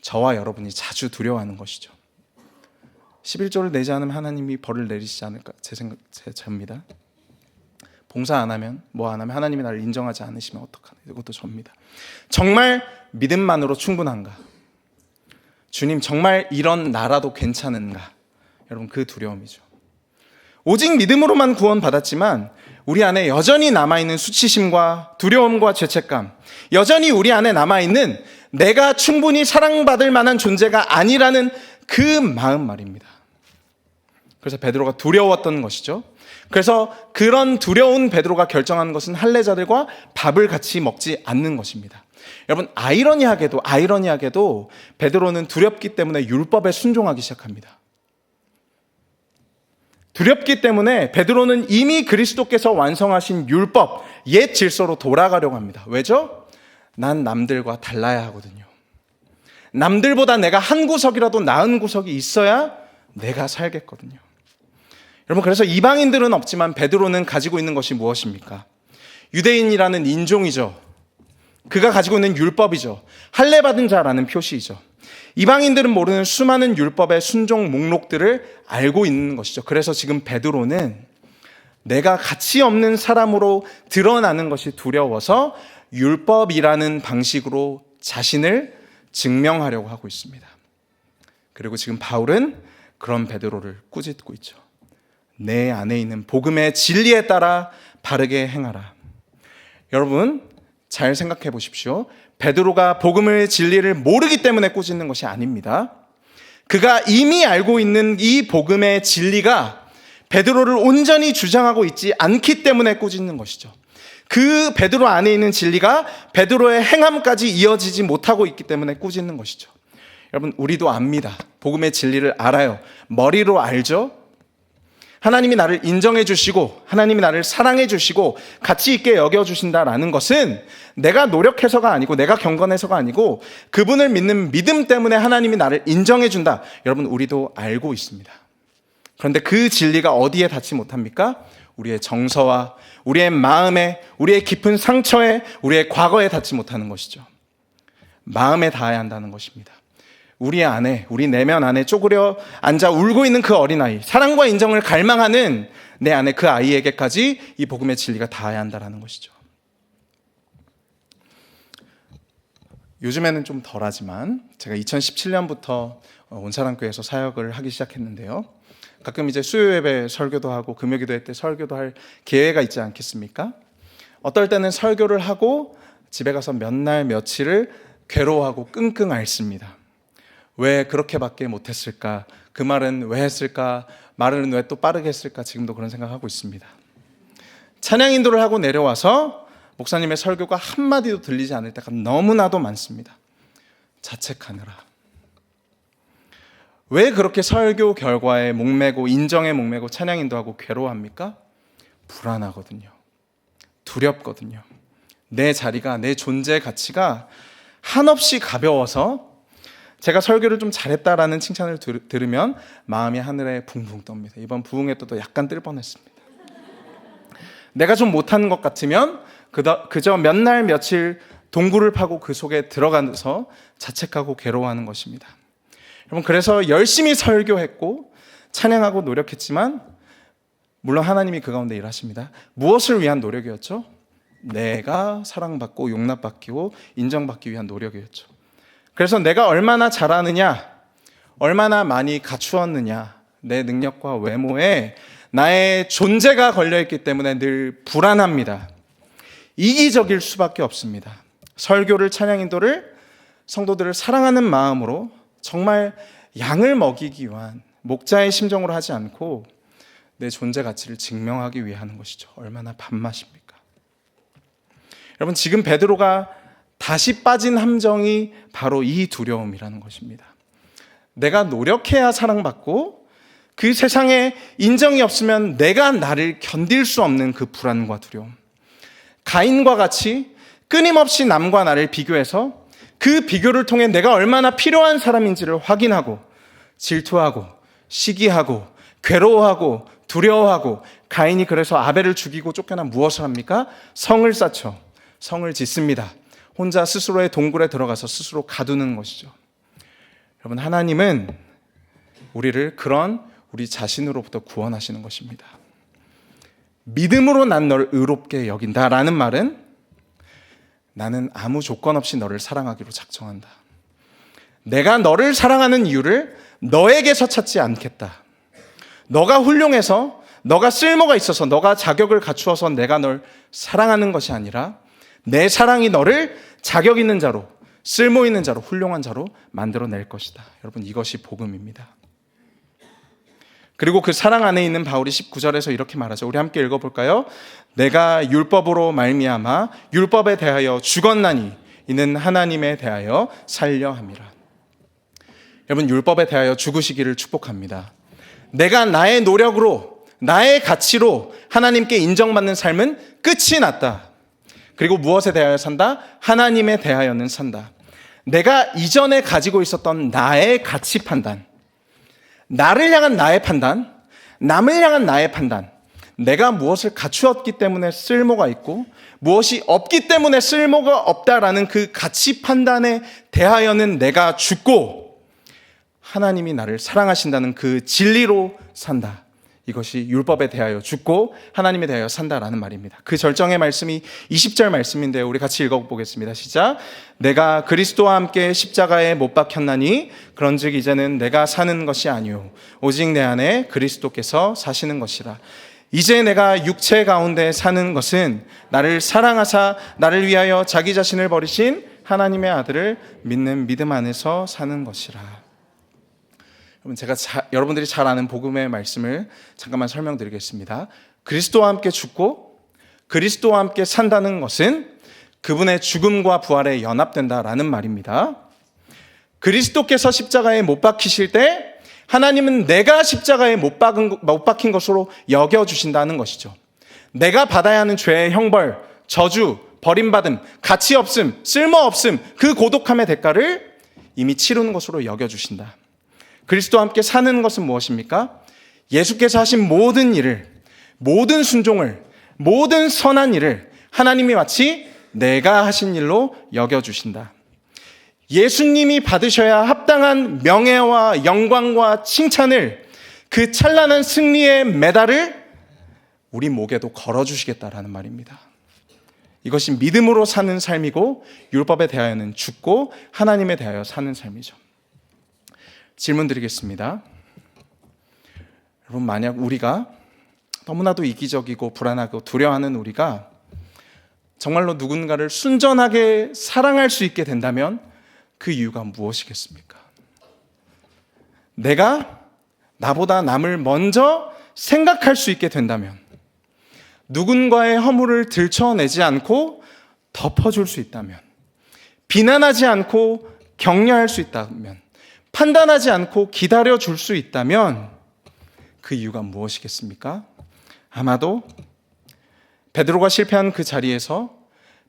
저와 여러분이 자주 두려워하는 것이죠. 11조를 내지 않으면 하나님이 벌을 내리시지 않을까, 제 접니다. 봉사 안 하면, 뭐 안 하면 하나님이 나를 인정하지 않으시면 어떡하나, 이것도 접니다. 정말 믿음만으로 충분한가? 주님, 정말 이런 나라도 괜찮은가? 여러분, 그 두려움이죠. 오직 믿음으로만 구원받았지만 우리 안에 여전히 남아있는 수치심과 두려움과 죄책감, 여전히 우리 안에 남아있는 내가 충분히 사랑받을 만한 존재가 아니라는 그 마음 말입니다. 그래서 베드로가 두려웠던 것이죠. 그래서 그런 두려운 베드로가 결정한 것은 할례자들과 밥을 같이 먹지 않는 것입니다. 여러분, 아이러니하게도 베드로는 두렵기 때문에 율법에 순종하기 시작합니다. 두렵기 때문에 베드로는 이미 그리스도께서 완성하신 율법, 옛 질서로 돌아가려고 합니다. 왜죠? 난 남들과 달라야 하거든요. 남들보다 내가 한 구석이라도 나은 구석이 있어야 내가 살겠거든요. 여러분, 그래서 이방인들은 없지만 베드로는 가지고 있는 것이 무엇입니까? 유대인이라는 인종이죠. 그가 가지고 있는 율법이죠. 할례받은 자라는 표시이죠. 이방인들은 모르는 수많은 율법의 순종 목록들을 알고 있는 것이죠. 그래서 지금 베드로는 내가 가치 없는 사람으로 드러나는 것이 두려워서 율법이라는 방식으로 자신을 증명하려고 하고 있습니다. 그리고 지금 바울은 그런 베드로를 꾸짖고 있죠. 내 안에 있는 복음의 진리에 따라 바르게 행하라. 여러분, 잘 생각해 보십시오. 베드로가 복음의 진리를 모르기 때문에 꾸짖는 것이 아닙니다. 그가 이미 알고 있는 이 복음의 진리가 베드로를 온전히 주장하고 있지 않기 때문에 꾸짖는 것이죠. 그 베드로 안에 있는 진리가 베드로의 행함까지 이어지지 못하고 있기 때문에 꾸짖는 것이죠. 여러분, 우리도 압니다. 복음의 진리를 알아요. 머리로 알죠? 하나님이 나를 인정해 주시고 하나님이 나를 사랑해 주시고 가치 있게 여겨 주신다라는 것은 내가 노력해서가 아니고 내가 경건해서가 아니고 그분을 믿는 믿음 때문에 하나님이 나를 인정해 준다. 여러분, 우리도 알고 있습니다. 그런데 그 진리가 어디에 닿지 못합니까? 우리의 정서와 우리의 마음에, 우리의 깊은 상처에, 우리의 과거에 닿지 못하는 것이죠. 마음에 닿아야 한다는 것입니다. 우리 안에, 우리 내면 안에 쪼그려 앉아 울고 있는 그 어린아이, 사랑과 인정을 갈망하는 내 안에 그 아이에게까지 이 복음의 진리가 닿아야 한다는 것이죠. 요즘에는 좀 덜하지만 제가 2017년부터 온사랑교회에서 사역을 하기 시작했는데요. 가끔 이제 수요 예배 설교도 하고 금요 기도회 때 설교도 할 기회가 있지 않겠습니까? 어떨 때는 설교를 하고 집에 가서 몇 날 며칠을 괴로워하고 끙끙 앓습니다. 왜 그렇게밖에 못했을까? 그 말은 왜 했을까? 말은 왜 또 빠르게 했을까? 지금도 그런 생각하고 있습니다. 찬양 인도를 하고 내려와서 목사님의 설교가 한마디도 들리지 않을 때가 너무나도 많습니다. 자책하느라. 왜 그렇게 설교 결과에 목매고 인정에 목매고 찬양 인도하고 괴로워합니까? 불안하거든요. 두렵거든요. 내 자리가, 내 존재 가치가 한없이 가벼워서 제가 설교를 좀 잘했다라는 칭찬을 들으면 마음이 하늘에 붕붕 떱니다. 이번 부흥회 때도 약간 뜰 뻔했습니다. 내가 좀 못한 것 같으면 그저 몇 날 며칠 동굴을 파고 그 속에 들어가서 자책하고 괴로워하는 것입니다. 여러분, 그래서 열심히 설교했고 찬양하고 노력했지만 물론 하나님이 그 가운데 일하십니다. 무엇을 위한 노력이었죠? 내가 사랑받고 용납받고 인정받기 위한 노력이었죠. 그래서 내가 얼마나 잘하느냐, 얼마나 많이 갖추었느냐, 내 능력과 외모에 나의 존재가 걸려있기 때문에 늘 불안합니다. 이기적일 수밖에 없습니다. 설교를, 찬양 인도를 성도들을 사랑하는 마음으로 정말 양을 먹이기 위한 목자의 심정으로 하지 않고 내 존재 가치를 증명하기 위해 하는 것이죠. 얼마나 밥맛입니까? 여러분, 지금 베드로가 다시 빠진 함정이 바로 이 두려움이라는 것입니다. 내가 노력해야 사랑받고 그 세상에 인정이 없으면 내가 나를 견딜 수 없는 그 불안과 두려움. 가인과 같이 끊임없이 남과 나를 비교해서 그 비교를 통해 내가 얼마나 필요한 사람인지를 확인하고 질투하고 시기하고 괴로워하고 두려워하고, 가인이 그래서 아벨을 죽이고 쫓겨나 무엇을 합니까? 성을 쌓죠. 성을 짓습니다. 혼자 스스로의 동굴에 들어가서 스스로 가두는 것이죠. 여러분, 하나님은 우리를 그런 우리 자신으로부터 구원하시는 것입니다. 믿음으로 난 널 의롭게 여긴다라는 말은 나는 아무 조건 없이 너를 사랑하기로 작정한다. 내가 너를 사랑하는 이유를 너에게서 찾지 않겠다. 너가 훌륭해서, 너가 쓸모가 있어서, 너가 자격을 갖추어서 내가 널 사랑하는 것이 아니라 내 사랑이 너를 자격 있는 자로, 쓸모 있는 자로, 훌륭한 자로 만들어낼 것이다. 여러분, 이것이 복음입니다. 그리고 그 사랑 안에 있는 바울이 19절에서 이렇게 말하죠. 우리 함께 읽어볼까요? 내가 율법으로 말미암아 율법에 대하여 죽었나니 이는 하나님에 대하여 살려 함이라. 여러분, 율법에 대하여 죽으시기를 축복합니다. 내가 나의 노력으로, 나의 가치로 하나님께 인정받는 삶은 끝이 났다. 그리고 무엇에 대하여 산다? 하나님에 대하여는 산다. 내가 이전에 가지고 있었던 나의 가치 판단, 나를 향한 나의 판단, 남을 향한 나의 판단, 내가 무엇을 갖추었기 때문에 쓸모가 있고 무엇이 없기 때문에 쓸모가 없다라는 그 가치 판단에 대하여는 내가 죽고 하나님이 나를 사랑하신다는 그 진리로 산다. 이것이 율법에 대하여 죽고 하나님에 대하여 산다라는 말입니다. 그 절정의 말씀이 20절 말씀인데요. 우리 같이 읽어보겠습니다. 시작. 내가 그리스도와 함께 십자가에 못 박혔나니 그런즉 이제는 내가 사는 것이 아니요 오직 내 안에 그리스도께서 사시는 것이라. 이제 내가 육체 가운데 사는 것은 나를 사랑하사 나를 위하여 자기 자신을 버리신 하나님의 아들을 믿는 믿음 안에서 사는 것이라. 제가 여러분들이 잘 아는 복음의 말씀을 잠깐만 설명드리겠습니다. 그리스도와 함께 죽고 그리스도와 함께 산다는 것은 그분의 죽음과 부활에 연합된다라는 말입니다. 그리스도께서 십자가에 못 박히실 때 하나님은 내가 십자가에 못 박힌 것으로 여겨주신다는 것이죠. 내가 받아야 하는 죄의 형벌, 저주, 버림받음, 가치 없음, 쓸모 없음, 그 고독함의 대가를 이미 치르는 것으로 여겨주신다. 그리스도와 함께 사는 것은 무엇입니까? 예수께서 하신 모든 일을, 모든 순종을, 모든 선한 일을 하나님이 마치 내가 하신 일로 여겨주신다. 예수님이 받으셔야 합당한 명예와 영광과 칭찬을, 그 찬란한 승리의 메달을 우리 목에도 걸어주시겠다라는 말입니다. 이것이 믿음으로 사는 삶이고 율법에 대하여는 죽고 하나님에 대하여 사는 삶이죠. 질문 드리겠습니다. 여러분, 만약 우리가 너무나도 이기적이고 불안하고 두려워하는 우리가 정말로 누군가를 순전하게 사랑할 수 있게 된다면 그 이유가 무엇이겠습니까? 내가 나보다 남을 먼저 생각할 수 있게 된다면, 누군가의 허물을 들춰내지 않고 덮어줄 수 있다면, 비난하지 않고 격려할 수 있다면, 판단하지 않고 기다려줄 수 있다면 그 이유가 무엇이겠습니까? 아마도 베드로가 실패한 그 자리에서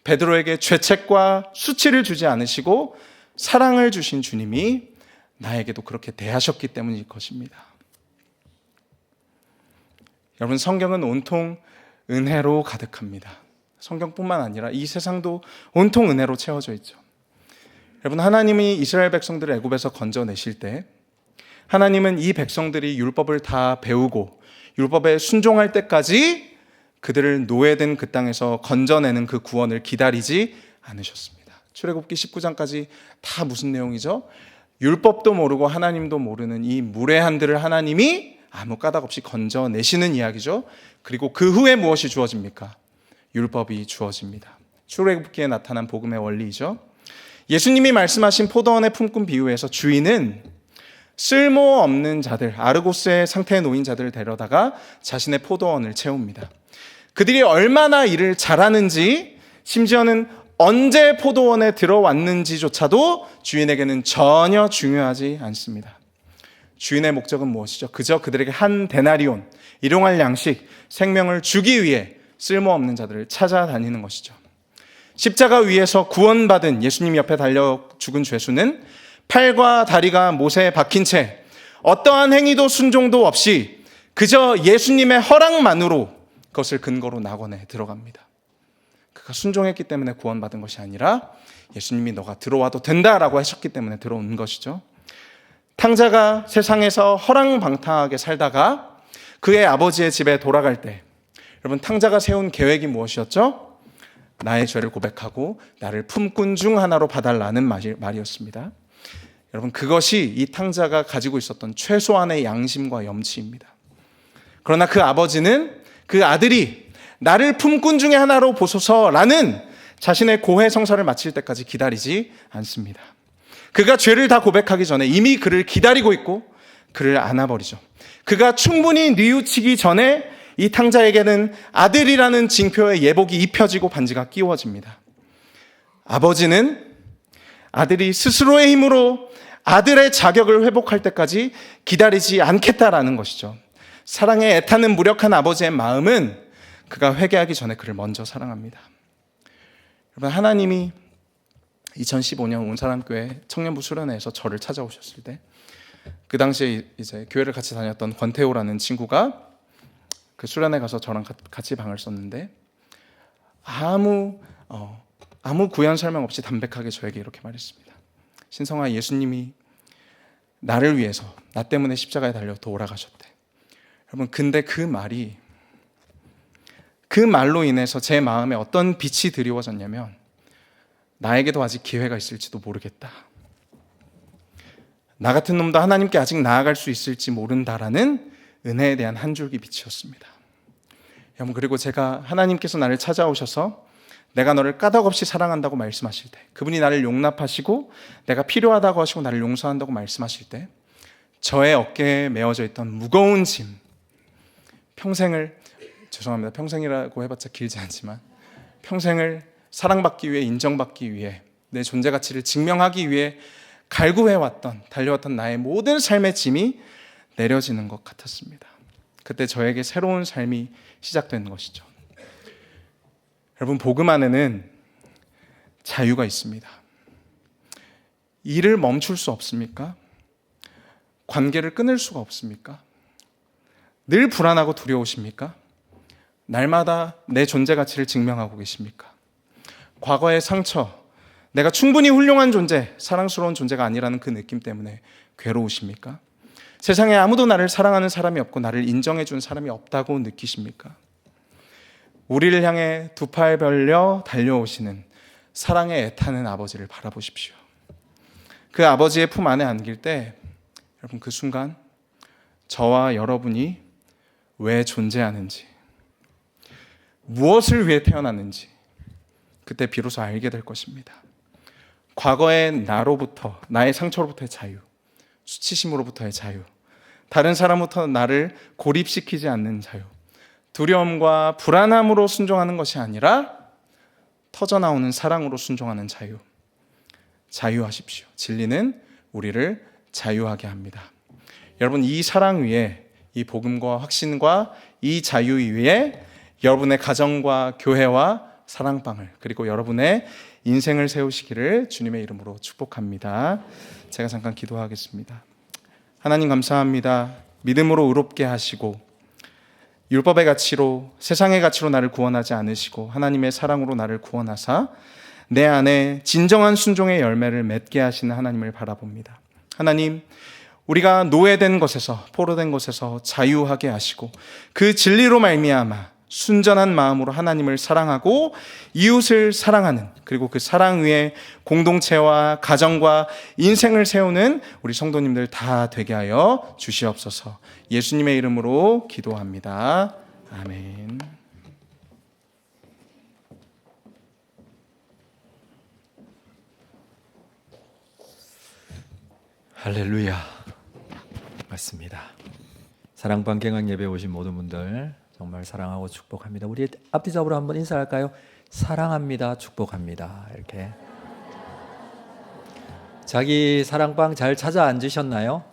베드로에게 죄책과 수치를 주지 않으시고 사랑을 주신 주님이 나에게도 그렇게 대하셨기 때문일 것입니다. 여러분, 성경은 온통 은혜로 가득합니다. 성경뿐만 아니라 이 세상도 온통 은혜로 채워져 있죠. 여러분, 하나님이 이스라엘 백성들을 애굽에서 건져내실 때 하나님은 이 백성들이 율법을 다 배우고 율법에 순종할 때까지 그들을 노예된 그 땅에서 건져내는 그 구원을 기다리지 않으셨습니다. 출애굽기 19장까지 다 무슨 내용이죠? 율법도 모르고 하나님도 모르는 이 무례한들을 하나님이 아무 까닭 없이 건져내시는 이야기죠. 그리고 그 후에 무엇이 주어집니까? 율법이 주어집니다. 출애굽기에 나타난 복음의 원리이죠. 예수님이 말씀하신 포도원의 품꾼 비유에서 주인은 쓸모없는 자들, 아르고스의 상태에 놓인 자들을 데려다가 자신의 포도원을 채웁니다. 그들이 얼마나 일을 잘하는지, 심지어는 언제 포도원에 들어왔는지조차도 주인에게는 전혀 중요하지 않습니다. 주인의 목적은 무엇이죠? 그저 그들에게 한 데나리온, 일용할 양식, 생명을 주기 위해 쓸모없는 자들을 찾아다니는 것이죠. 십자가 위에서 구원받은 예수님 옆에 달려 죽은 죄수는 팔과 다리가 못에 박힌 채 어떠한 행위도 순종도 없이 그저 예수님의 허락만으로 그것을 근거로 낙원에 들어갑니다. 그가 순종했기 때문에 구원받은 것이 아니라 예수님이 너가 들어와도 된다라고 하셨기 때문에 들어온 것이죠. 탕자가 세상에서 허랑방탕하게 살다가 그의 아버지의 집에 돌아갈 때, 여러분, 탕자가 세운 계획이 무엇이었죠? 나의 죄를 고백하고 나를 품꾼 중 하나로 봐달라는 말이었습니다. 여러분, 그것이 이 탕자가 가지고 있었던 최소한의 양심과 염치입니다. 그러나 그 아버지는 그 아들이 나를 품꾼 중에 하나로 보소서라는 자신의 고해 성사를 마칠 때까지 기다리지 않습니다. 그가 죄를 다 고백하기 전에 이미 그를 기다리고 있고 그를 안아버리죠. 그가 충분히 뉘우치기 전에 이 탕자에게는 아들이라는 징표의 예복이 입혀지고 반지가 끼워집니다. 아버지는 아들이 스스로의 힘으로 아들의 자격을 회복할 때까지 기다리지 않겠다라는 것이죠. 사랑에 애타는 무력한 아버지의 마음은 그가 회개하기 전에 그를 먼저 사랑합니다. 여러분, 하나님이 2015년 온사람교회 청년부 수련회에서 저를 찾아오셨을 때, 그 당시에 이제 교회를 같이 다녔던 권태호라는 친구가 그 수련회 가서 저랑 같이 방을 썼는데, 아무 구현 설명 없이 담백하게 저에게 이렇게 말했습니다. 신성아, 예수님이 나를 위해서, 나 때문에 십자가에 달려 돌아가셨대. 여러분, 근데 그 말로 인해서 제 마음에 어떤 빛이 드리워졌냐면, 나에게도 아직 기회가 있을지도 모르겠다, 나 같은 놈도 하나님께 아직 나아갈 수 있을지 모른다라는 은혜에 대한 한 줄기 빛이었습니다. 여러분, 그리고 제가 하나님께서 나를 찾아오셔서 내가 너를 까닭없이 사랑한다고 말씀하실 때, 그분이 나를 용납하시고 내가 필요하다고 하시고 나를 용서한다고 말씀하실 때, 저의 어깨에 메어져 있던 무거운 짐, 평생을, 죄송합니다, 평생이라고 해봤자 길지 않지만 평생을 사랑받기 위해, 인정받기 위해, 내 존재 가치를 증명하기 위해 갈구해왔던, 달려왔던 나의 모든 삶의 짐이 내려지는 것 같았습니다. 그때 저에게 새로운 삶이 시작된 것이죠. 여러분, 복음 안에는 자유가 있습니다. 일을 멈출 수 없습니까? 관계를 끊을 수가 없습니까? 늘 불안하고 두려우십니까? 날마다 내 존재 가치를 증명하고 계십니까? 과거의 상처, 내가 충분히 훌륭한 존재, 사랑스러운 존재가 아니라는 그 느낌 때문에 괴로우십니까? 세상에 아무도 나를 사랑하는 사람이 없고 나를 인정해 준 사람이 없다고 느끼십니까? 우리를 향해 두 팔 벌려 달려오시는 사랑에 애타는 아버지를 바라보십시오. 그 아버지의 품 안에 안길 때, 여러분, 그 순간 저와 여러분이 왜 존재하는지, 무엇을 위해 태어났는지, 그때 비로소 알게 될 것입니다. 과거의 나로부터, 나의 상처로부터의 자유, 수치심으로부터의 자유, 다른 사람부터 나를 고립시키지 않는 자유, 두려움과 불안함으로 순종하는 것이 아니라 터져나오는 사랑으로 순종하는 자유. 자유하십시오. 진리는 우리를 자유하게 합니다. 여러분, 이 사랑 위에, 이 복음과 확신과 이 자유 위에 여러분의 가정과 교회와 사랑방을, 그리고 여러분의 인생을 세우시기를 주님의 이름으로 축복합니다. 제가 잠깐 기도하겠습니다. 하나님 감사합니다. 믿음으로 의롭게 하시고 율법의 가치로, 세상의 가치로 나를 구원하지 않으시고 하나님의 사랑으로 나를 구원하사 내 안에 진정한 순종의 열매를 맺게 하시는 하나님을 바라봅니다. 하나님, 우리가 노예된 것에서, 포로된 것에서 자유하게 하시고 그 진리로 말미암아 순전한 마음으로 하나님을 사랑하고 이웃을 사랑하는, 그리고 그 사랑 위에 공동체와 가정과 인생을 세우는 우리 성도님들 다 되게 하여 주시옵소서. 예수님의 이름으로 기도합니다. 아멘. 할렐루야. 맞습니다. 사랑방 개강 예배 오신 모든 분들 정말 사랑하고 축복합니다. 우리 앞뒤 잡으로 한번 인사할까요? 사랑합니다. 축복합니다. 이렇게. 자기 사랑방 잘 찾아 앉으셨나요?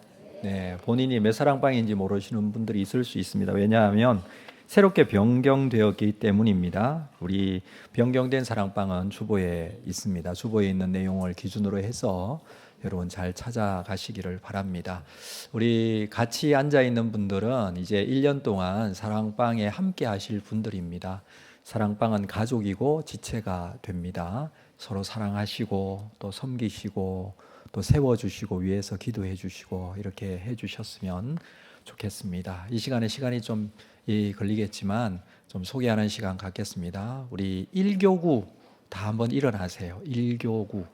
네, 본인이 몇 사랑방인지 모르시는 분들이 있을 수 있습니다. 왜냐하면 새롭게 변경되었기 때문입니다. 우리 변경된 사랑방은 주보에 있습니다. 주보에 있는 내용을 기준으로 해서 여러분 잘 찾아가시기를 바랍니다. 우리 같이 앉아있는 분들은 이제 1년 동안 사랑방에 함께 하실 분들입니다. 사랑방은 가족이고 지체가 됩니다. 서로 사랑하시고 또 섬기시고 또 세워주시고 위에서 기도해 주시고 이렇게 해주셨으면 좋겠습니다. 이 시간이 좀 걸리겠지만 좀 소개하는 시간 갖겠습니다. 우리 1교구 다 한번 일어나세요. 1교구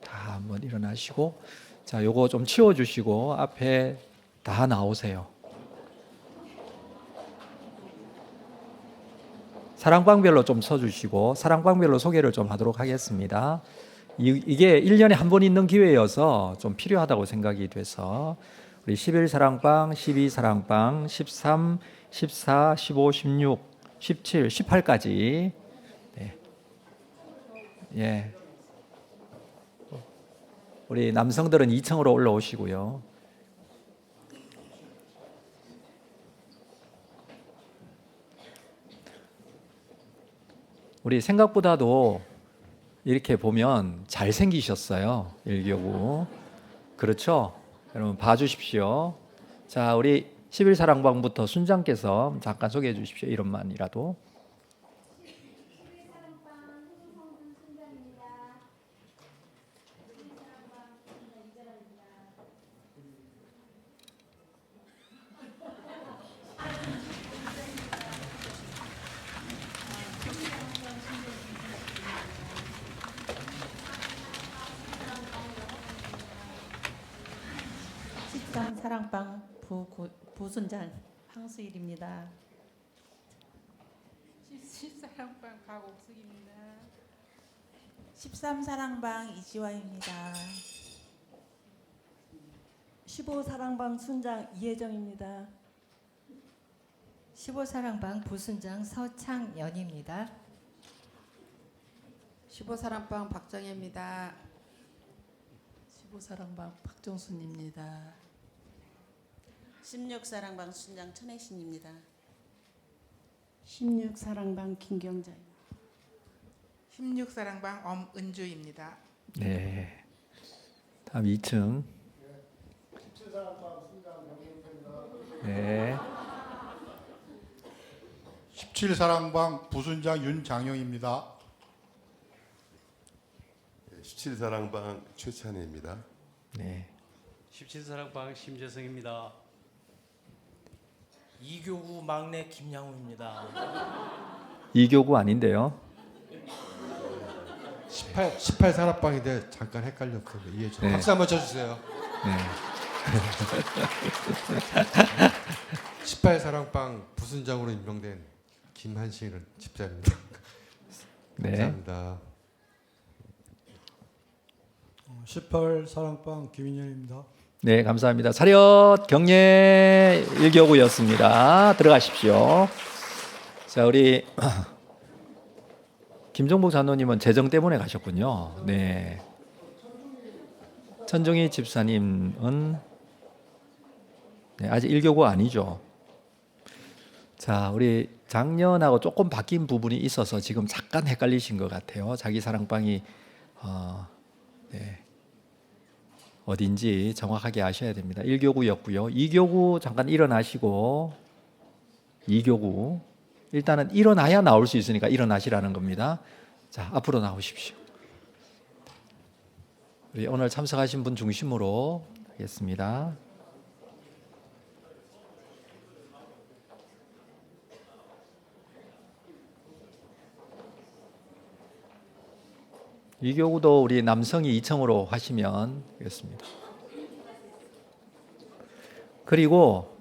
다 한번 일어나시고, 자, 요거 좀 치워주시고 앞에 다 나오세요. 사랑방별로 좀 서주시고 사랑방별로 소개를 좀 하도록 하겠습니다. 이게 1년에 한 번 있는 기회여서 좀 필요하다고 생각이 돼서 우리 11사랑방, 12사랑방, 13, 14, 15, 16, 17, 18까지 네. 예. 우리 남성들은 2층으로 올라오시고요. 우리 생각보다도 이렇게 보면 잘생기셨어요. 1교구. 그렇죠? 여러분 봐주십시오. 자, 우리 11사랑방부터 순장께서 잠깐 소개해 주십시오. 이름만이라도. 사랑방 부순장 황수일입니다. 10사랑방 박옥숙입니다. 13사랑방 이지화입니다. 15사랑방 순장 이혜정입니다. 15사랑방 부순장 서창연입니다. 15사랑방 박정혜입니다. 15사랑방 박정순입니다. 16사랑방 순장 천혜신입니다. 16사랑방 김경자입니다. 16사랑방 엄은주입니다. 네. 다음 2층. 17사랑방 순장 정경태입니다. 네. 17사랑방 부순장 윤장영입니다. 17사랑방 최찬혜입니다. 네. 17사랑방 심재성입니다. 2교구 막내 김양우입니다. 2교구 아닌데요. 18사랑방인데 잠깐 헷갈렸어요. 이해 좀. 네. 박수 한번 쳐주세요. 네. 18사랑방 부순장으로 임명된 김한신 집사입니다. 네. 감사합니다. 18 사랑방 김인현입니다. 네, 감사합니다. 차렷 경례 1교구였습니다. 들어가십시오. 자, 우리 김종복 장로님은 재정 때문에 가셨군요. 네. 천중희 집사님은 네, 아직 1교구 아니죠. 자, 우리 작년하고 조금 바뀐 부분이 있어서 지금 잠깐 헷갈리신 것 같아요. 자기 사랑방이 네. 어딘지 정확하게 아셔야 됩니다. 1교구였고요. 2교구 잠깐 일어나시고 2교구 일단은 일어나야 나올 수 있으니까 일어나시라는 겁니다. 자, 앞으로 나오십시오. 우리 오늘 참석하신 분 중심으로 하겠습니다. 이 교구도 우리 남성이 2층으로 하시면 되겠습니다. 그리고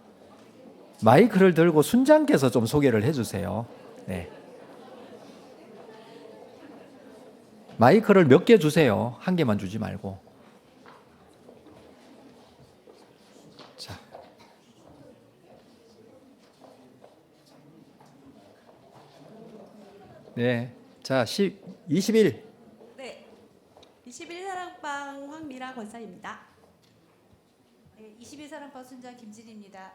마이크를 들고 순장께서 좀 소개를 해주세요. 네. 마이크를 몇 개 주세요. 한 개만 주지 말고. 자. 네. 자, 21. 21사랑방 황미라 권사입니다. 21사랑방 순장 김진입니다.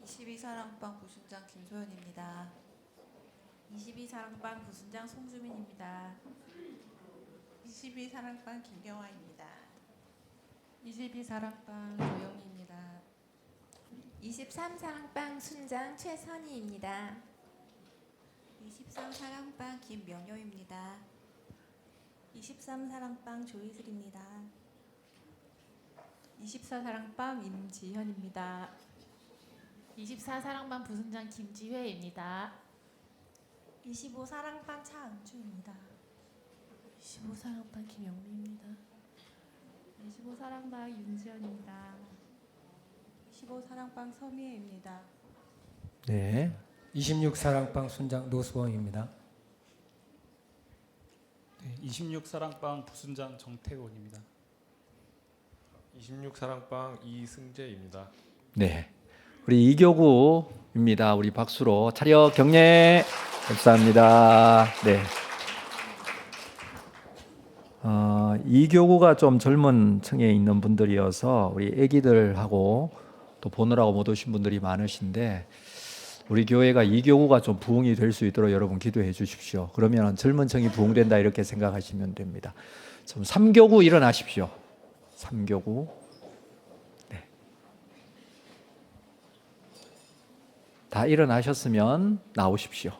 22사랑방 부순장 김소연입니다. 22사랑방 부순장 송주민입니다. 22사랑방 김경화입니다. 22사랑방 조영희입니다. 23사랑방 순장 최선희입니다. 23사랑방 김명효입니다. 23사랑방 조이슬입니다. 24사랑방 임지현입니다. 24사랑방 부순장 김지회입니다. 25사랑방 차은주입니다. 25사랑방 김영미입니다. 25사랑방 윤지연입니다. 25사랑방 서미애입니다. 네. 26사랑방 순장 노수봉입니다. 26사랑방 부순장 정태원입니다. 26사랑방 이승재입니다. 네. 우리 2교구입니다. 우리 박수로 차렷 경례. 감사합니다. 네. 2교구가 좀 젊은 층에 있는 분들이어서 우리 애기들하고 또 보느라고 못 오신 분들이 많으신데 우리 교회가 2교구가 좀 부흥이 될 수 있도록 여러분 기도해 주십시오. 그러면 젊은 층이 부흥된다 이렇게 생각하시면 됩니다. 좀 3교구 일어나십시오. 3교구. 네. 다 일어나셨으면 나오십시오.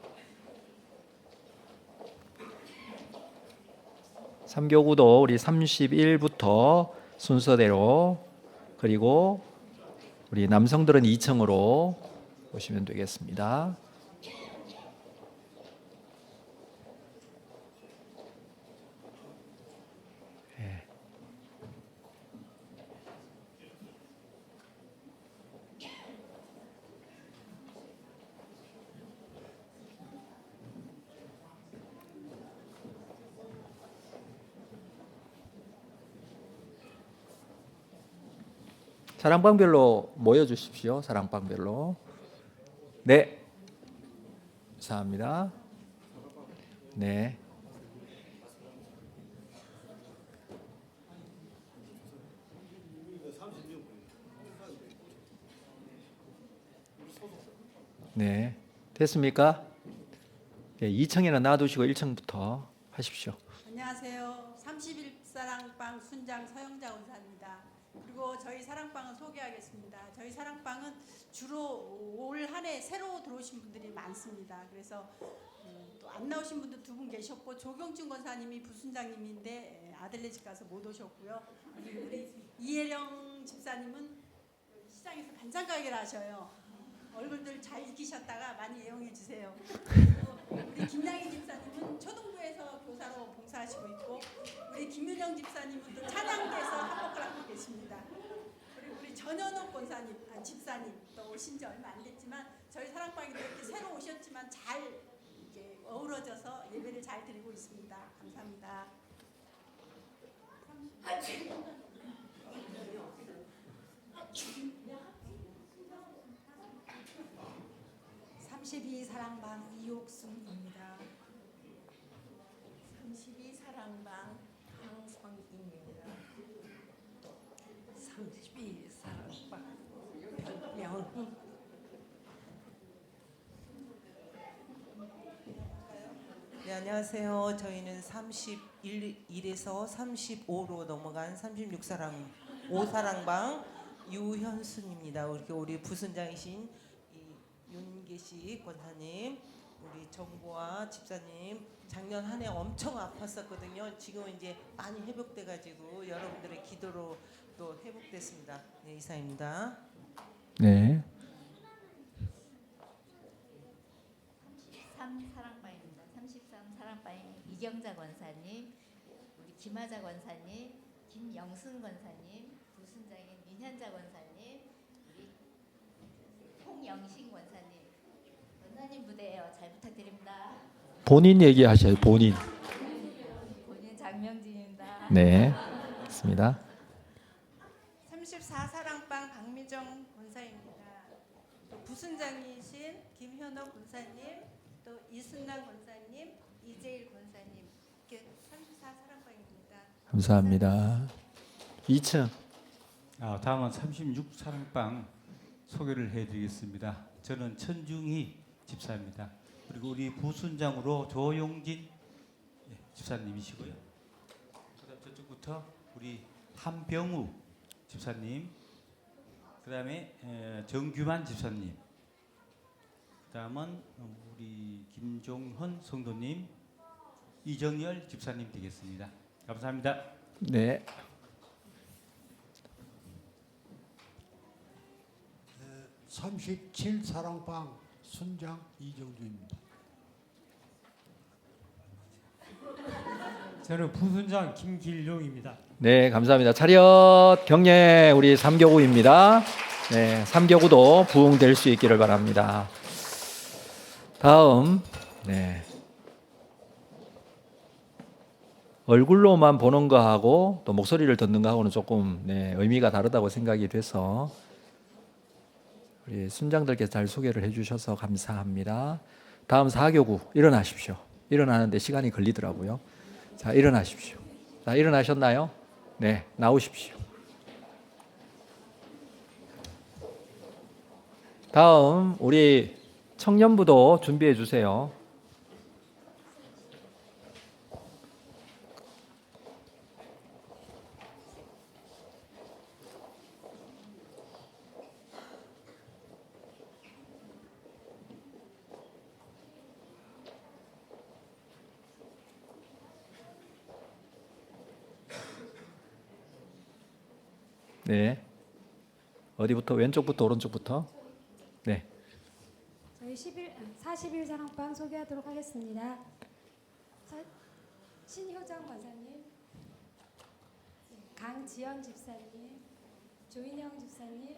3교구도 우리 31부터 순서대로 그리고 우리 남성들은 2층으로 보시면 되겠습니다. 네. 사랑방별로 모여주십시오. 사랑방별로. 네. 감사합니다. 네. 네. 됐습니까? 네, 2층에는 놔두시고 1층부터 하십시오. 안녕하세요. 31사랑방 순장 서영자 원사입니다. 그리고 저희 사랑방을 소개하겠습니다. 저희 사랑방은 주로 올 한 해 새로 들어오신 분들이 많습니다. 그래서 또 안 나오신 분도 두 분 계셨고 조경준 권사님이 부순장님인데 아들네 집 가서 못 오셨고요. 우리 이혜령 집사님은 시장에서 간장 가게를 하셔요. 얼굴들 잘 익히셨다가 많이 애용해 주세요. 우리 김양희 집사님은 초등부에서 교사로 봉사하시고 있고 우리 김윤영 집사님은 또 찬양대에서 한목을 하고 계십니다. 그리고 우리 전현옥 권사님, 집사님 또 오신 지 얼마 안 됐지만 저희 사랑방에도 이렇게 새로 오셨지만 잘 이렇게 어우러져서 예배를 잘 드리고 있습니다. 감사합니다. 32사랑방 이옥순입니다. 32사랑방 황선입니다. 32사랑방 변명. 네, 안녕하세요. 저희는 31에서 35로 넘어간 36사랑 5사랑방 유현순입니다. 우리 부순장이신 윤계식 권사님, 우리 정보아 집사님 작년 한 해 엄청 아팠었거든요. 지금은 이제 많이 회복돼가지고 여러분들의 기도로 또 회복됐습니다. 네, 이상입니다. 네. 33사랑방입니다. 33사랑방의 이경자 권사님, 우리 김하자 권사님, 김영순 권사님, 부순장인 민현자 권사님, 우리 홍영신 권사님, 권사님 무대예요. 잘 부탁드립니다. 본인 얘기하셔요. 본인. 본인 장명진입니다. 네. 맞습니다. 34사랑방 박미정 권사입니다. 또 부순장이신 김현옥 권사님, 또 이순남 권사님, 이재일 권사님, 이렇게 34사랑방입니다. 감사합니다. 2층. 다음은 36사랑방 소개를 해드리겠습니다. 저는 천중희 집사입니다. 그리고 우리 부순장으로 조용진 집사님이시고요. 그다음 저쪽부터 우리 한병우 집사님, 그다음에 정규만 집사님, 그다음은 우리 김종헌 성도님, 이정열 집사님 되겠습니다. 감사합니다. 네. 37사랑방 순장 이정주입니다. 저는 부순장 김길용입니다. 네, 감사합니다. 차렷 경례 우리 3교구입니다. 네, 3교구도 부흥될 수 있기를 바랍니다. 다음, 네. 얼굴로만 보는 거하고 또 목소리를 듣는 거하고는 조금 의미가 다르다고 생각이 돼서 우리 순장들께서 잘 소개를 해주셔서 감사합니다. 다음 4교구 일어나십시오. 일어나는데 시간이 걸리더라고요. 자, 일어나십시오. 자, 일어나셨나요? 네, 나오십시오. 다음 우리 청년부도 준비해 주세요. 네. 어디부터? 왼쪽부터 오른쪽부터? 네. 저희 41사랑방 소개하도록 하겠습니다. 신효정 권사님, 강지연 집사님, 조인영 집사님,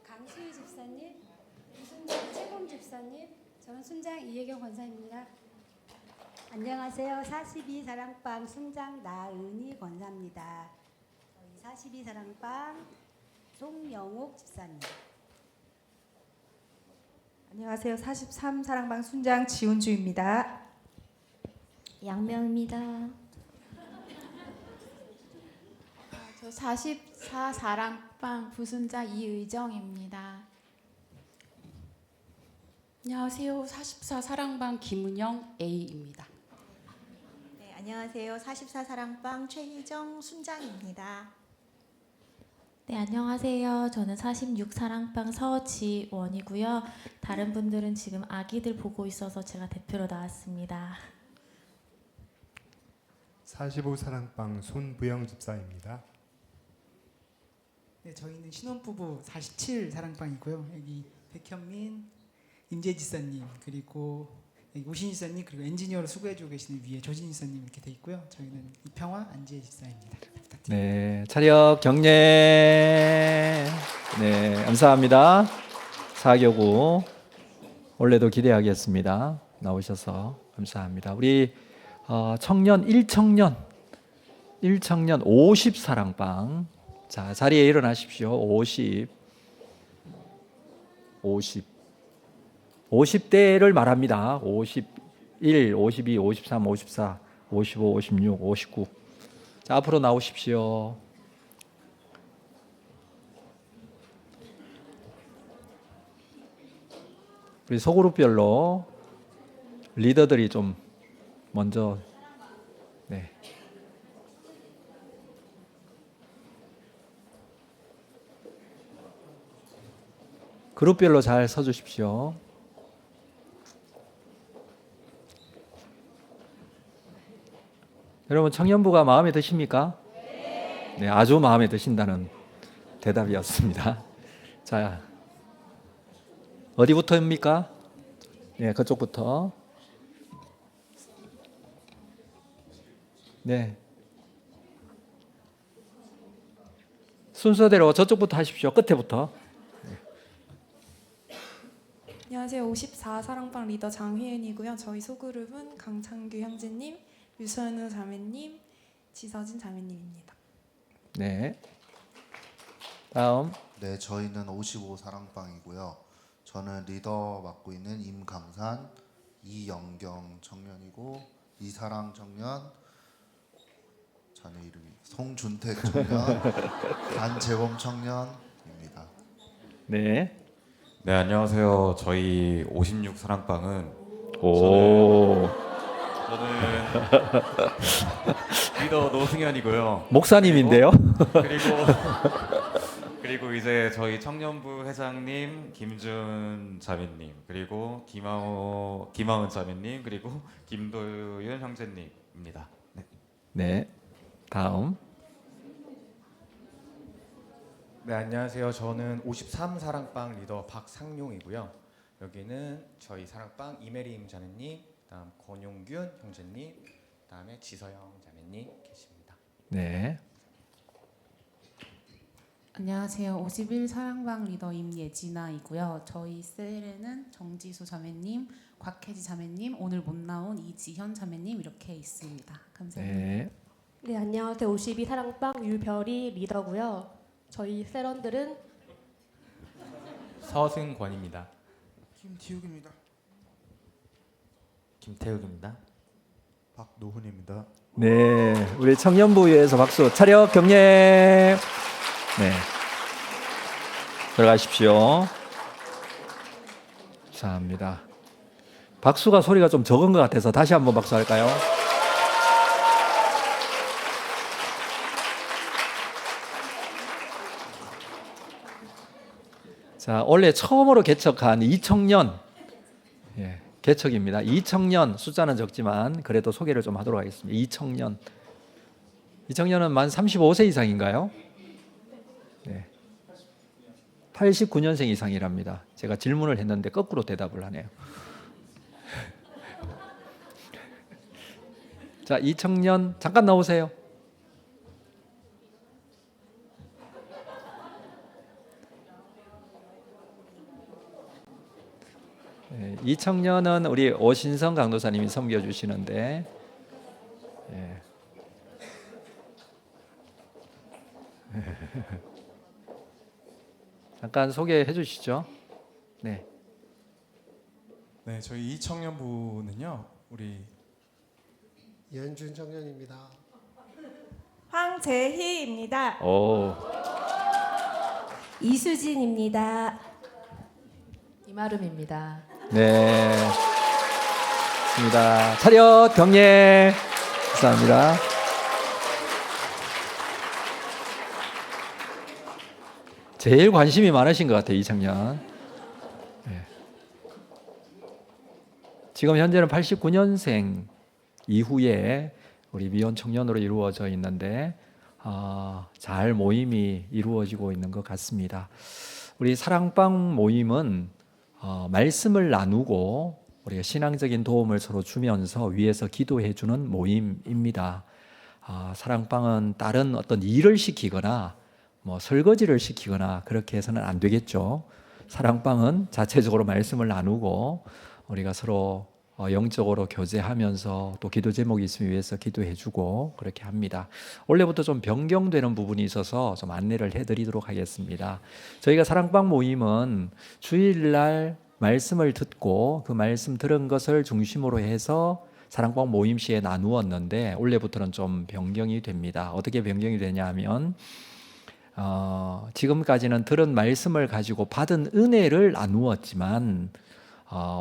강수희 집사님, 부순장 최범 집사님, 저는 순장 이혜경 권사입니다. 안녕하세요. 42사랑방 순장 나은희 권사입니다. 42사랑방 송영옥 집사님. 안녕하세요. 43사랑방 순장 지훈주입니다. 양명입니다. 저 44사랑방 부순장 이의정입니다. 안녕하세요. 44사랑방 김은영 A입니다. 네, 안녕하세요. 44사랑방 최희정 순장입니다. 네, 안녕하세요. 저는 46사랑방 서지원이고요. 다른 분들은 지금 아기들 보고 있어서 제가 대표로 나왔습니다. 45사랑방 손부영 집사입니다. 네, 저희는 신혼부부 47사랑방이고요. 여기 백현민, 임재 지사님, 그리고 여기 우신 지사님, 그리고 엔지니어로 수고해주고 계시는 위에 조진 지사님 이렇게 돼 있고요. 저희는 이평화 안지혜 집사입니다. 네, 차렷 경례. 네, 감사합니다. 4교구 올해도 기대하겠습니다. 나오셔서 감사합니다. 우리 청년 1청년 50사랑방. 자, 자리에 일어나십시오. 50대를 말합니다. 51, 52, 53, 54, 55, 56, 59. 자, 앞으로 나오십시오. 우리 소그룹별로 리더들이 좀 먼저 네. 그룹별로 잘 서주십시오. 여러분 청년부가 마음에 드십니까? 네, 아주 마음에 드신다는 대답이었습니다. 자, 어디부터입니까? 네, 그쪽부터. 네. 순서대로 저쪽부터 하십시오. 끝에부터. 안녕하세요. 54사랑방 리더 장휘은이고요. 저희 소그룹은 강창규 형제님, 유선우 자매님, 지서진 자매님입니다. 네. 다음. 네, 저희는 55사랑방이고요. 저는 리더 맡고 있는 임강산, 이영경 청년이고 이사랑 청년, 자네 이름이 송준택 청년, 안재범 청년입니다. 네. 네, 안녕하세요. 저희 56사랑방은 저는 리더 노승현이고요. 목사님인데요. 그리고 이제 저희 청년부 회장님 김준 자매님, 그리고 김하은 자매님, 그리고 김도윤 형제님입니다. 네. 네. 다음. 네, 안녕하세요. 저는 53사랑방 리더 박상용이고요. 여기는 저희 사랑방 이메림 자매님, 다음 권용균 형제님, 다음에 지서영 자매님 계십니다. 네. 안녕하세요. 51사랑방 리더 임예진아이고요. 저희 셀에는 정지수 자매님, 곽혜지 자매님, 오늘 못 나온 이지현 자매님 이렇게 있습니다. 감사합니다. 네. 네, 안녕하세요. 52사랑방 유별이 리더고요. 저희 셀원들은 서승권입니다. 김지욱입니다. 김태욱입니다. 박노훈입니다. 네. 우리 청년부에서 박수. 차렷 경례. 네. 들어가십시오. 감사합니다. 박수가 소리가 좀 적은 것 같아서 다시 한번 박수할까요? 자, 원래 처음으로 개척한 이청년 개척입니다. 이청년 숫자는 적지만 그래도 소개를 좀 하도록 하겠습니다. 이청년은 만 35세 이상인가요? 네. 89년생 이상이랍니다. 제가 질문을 했는데 거꾸로 대답을 하네요. 자, 이청년 잠깐 나오세요. 네, 이청년은 우리 오신성 강도사님이 섬겨주시는데 예. 잠깐 소개해 주시죠. 네. 네, 저희 이 청년부는요, 우리 연준 청년입니다. 황재희입니다. 오. 이수진입니다. 이마름입니다. 네. 좋습니다. 차렷 경례. 감사합니다. 제일 관심이 많으신 것 같아요, 이 청년. 네. 지금 현재는 89년생 이후에 우리 미혼 청년으로 이루어져 있는데 잘 모임이 이루어지고 있는 것 같습니다. 우리 사랑방 모임은 말씀을 나누고 우리가 신앙적인 도움을 서로 주면서 위에서 기도해 주는 모임입니다. 사랑방은 다른 어떤 일을 시키거나 뭐 설거지를 시키거나 그렇게 해서는 안 되겠죠. 사랑방은 자체적으로 말씀을 나누고 우리가 서로 영적으로 교제하면서 또 기도 제목이 있으면 위해서 기도해주고 그렇게 합니다. 원래부터 좀 변경되는 부분이 있어서 좀 안내를 해드리도록 하겠습니다. 저희가 사랑방 모임은 주일날 말씀을 듣고 그 말씀 들은 것을 중심으로 해서 사랑방 모임 시에 나누었는데 올해부터는 좀 변경이 됩니다. 어떻게 변경이 되냐 하면 지금까지는 들은 말씀을 가지고 받은 은혜를 나누었지만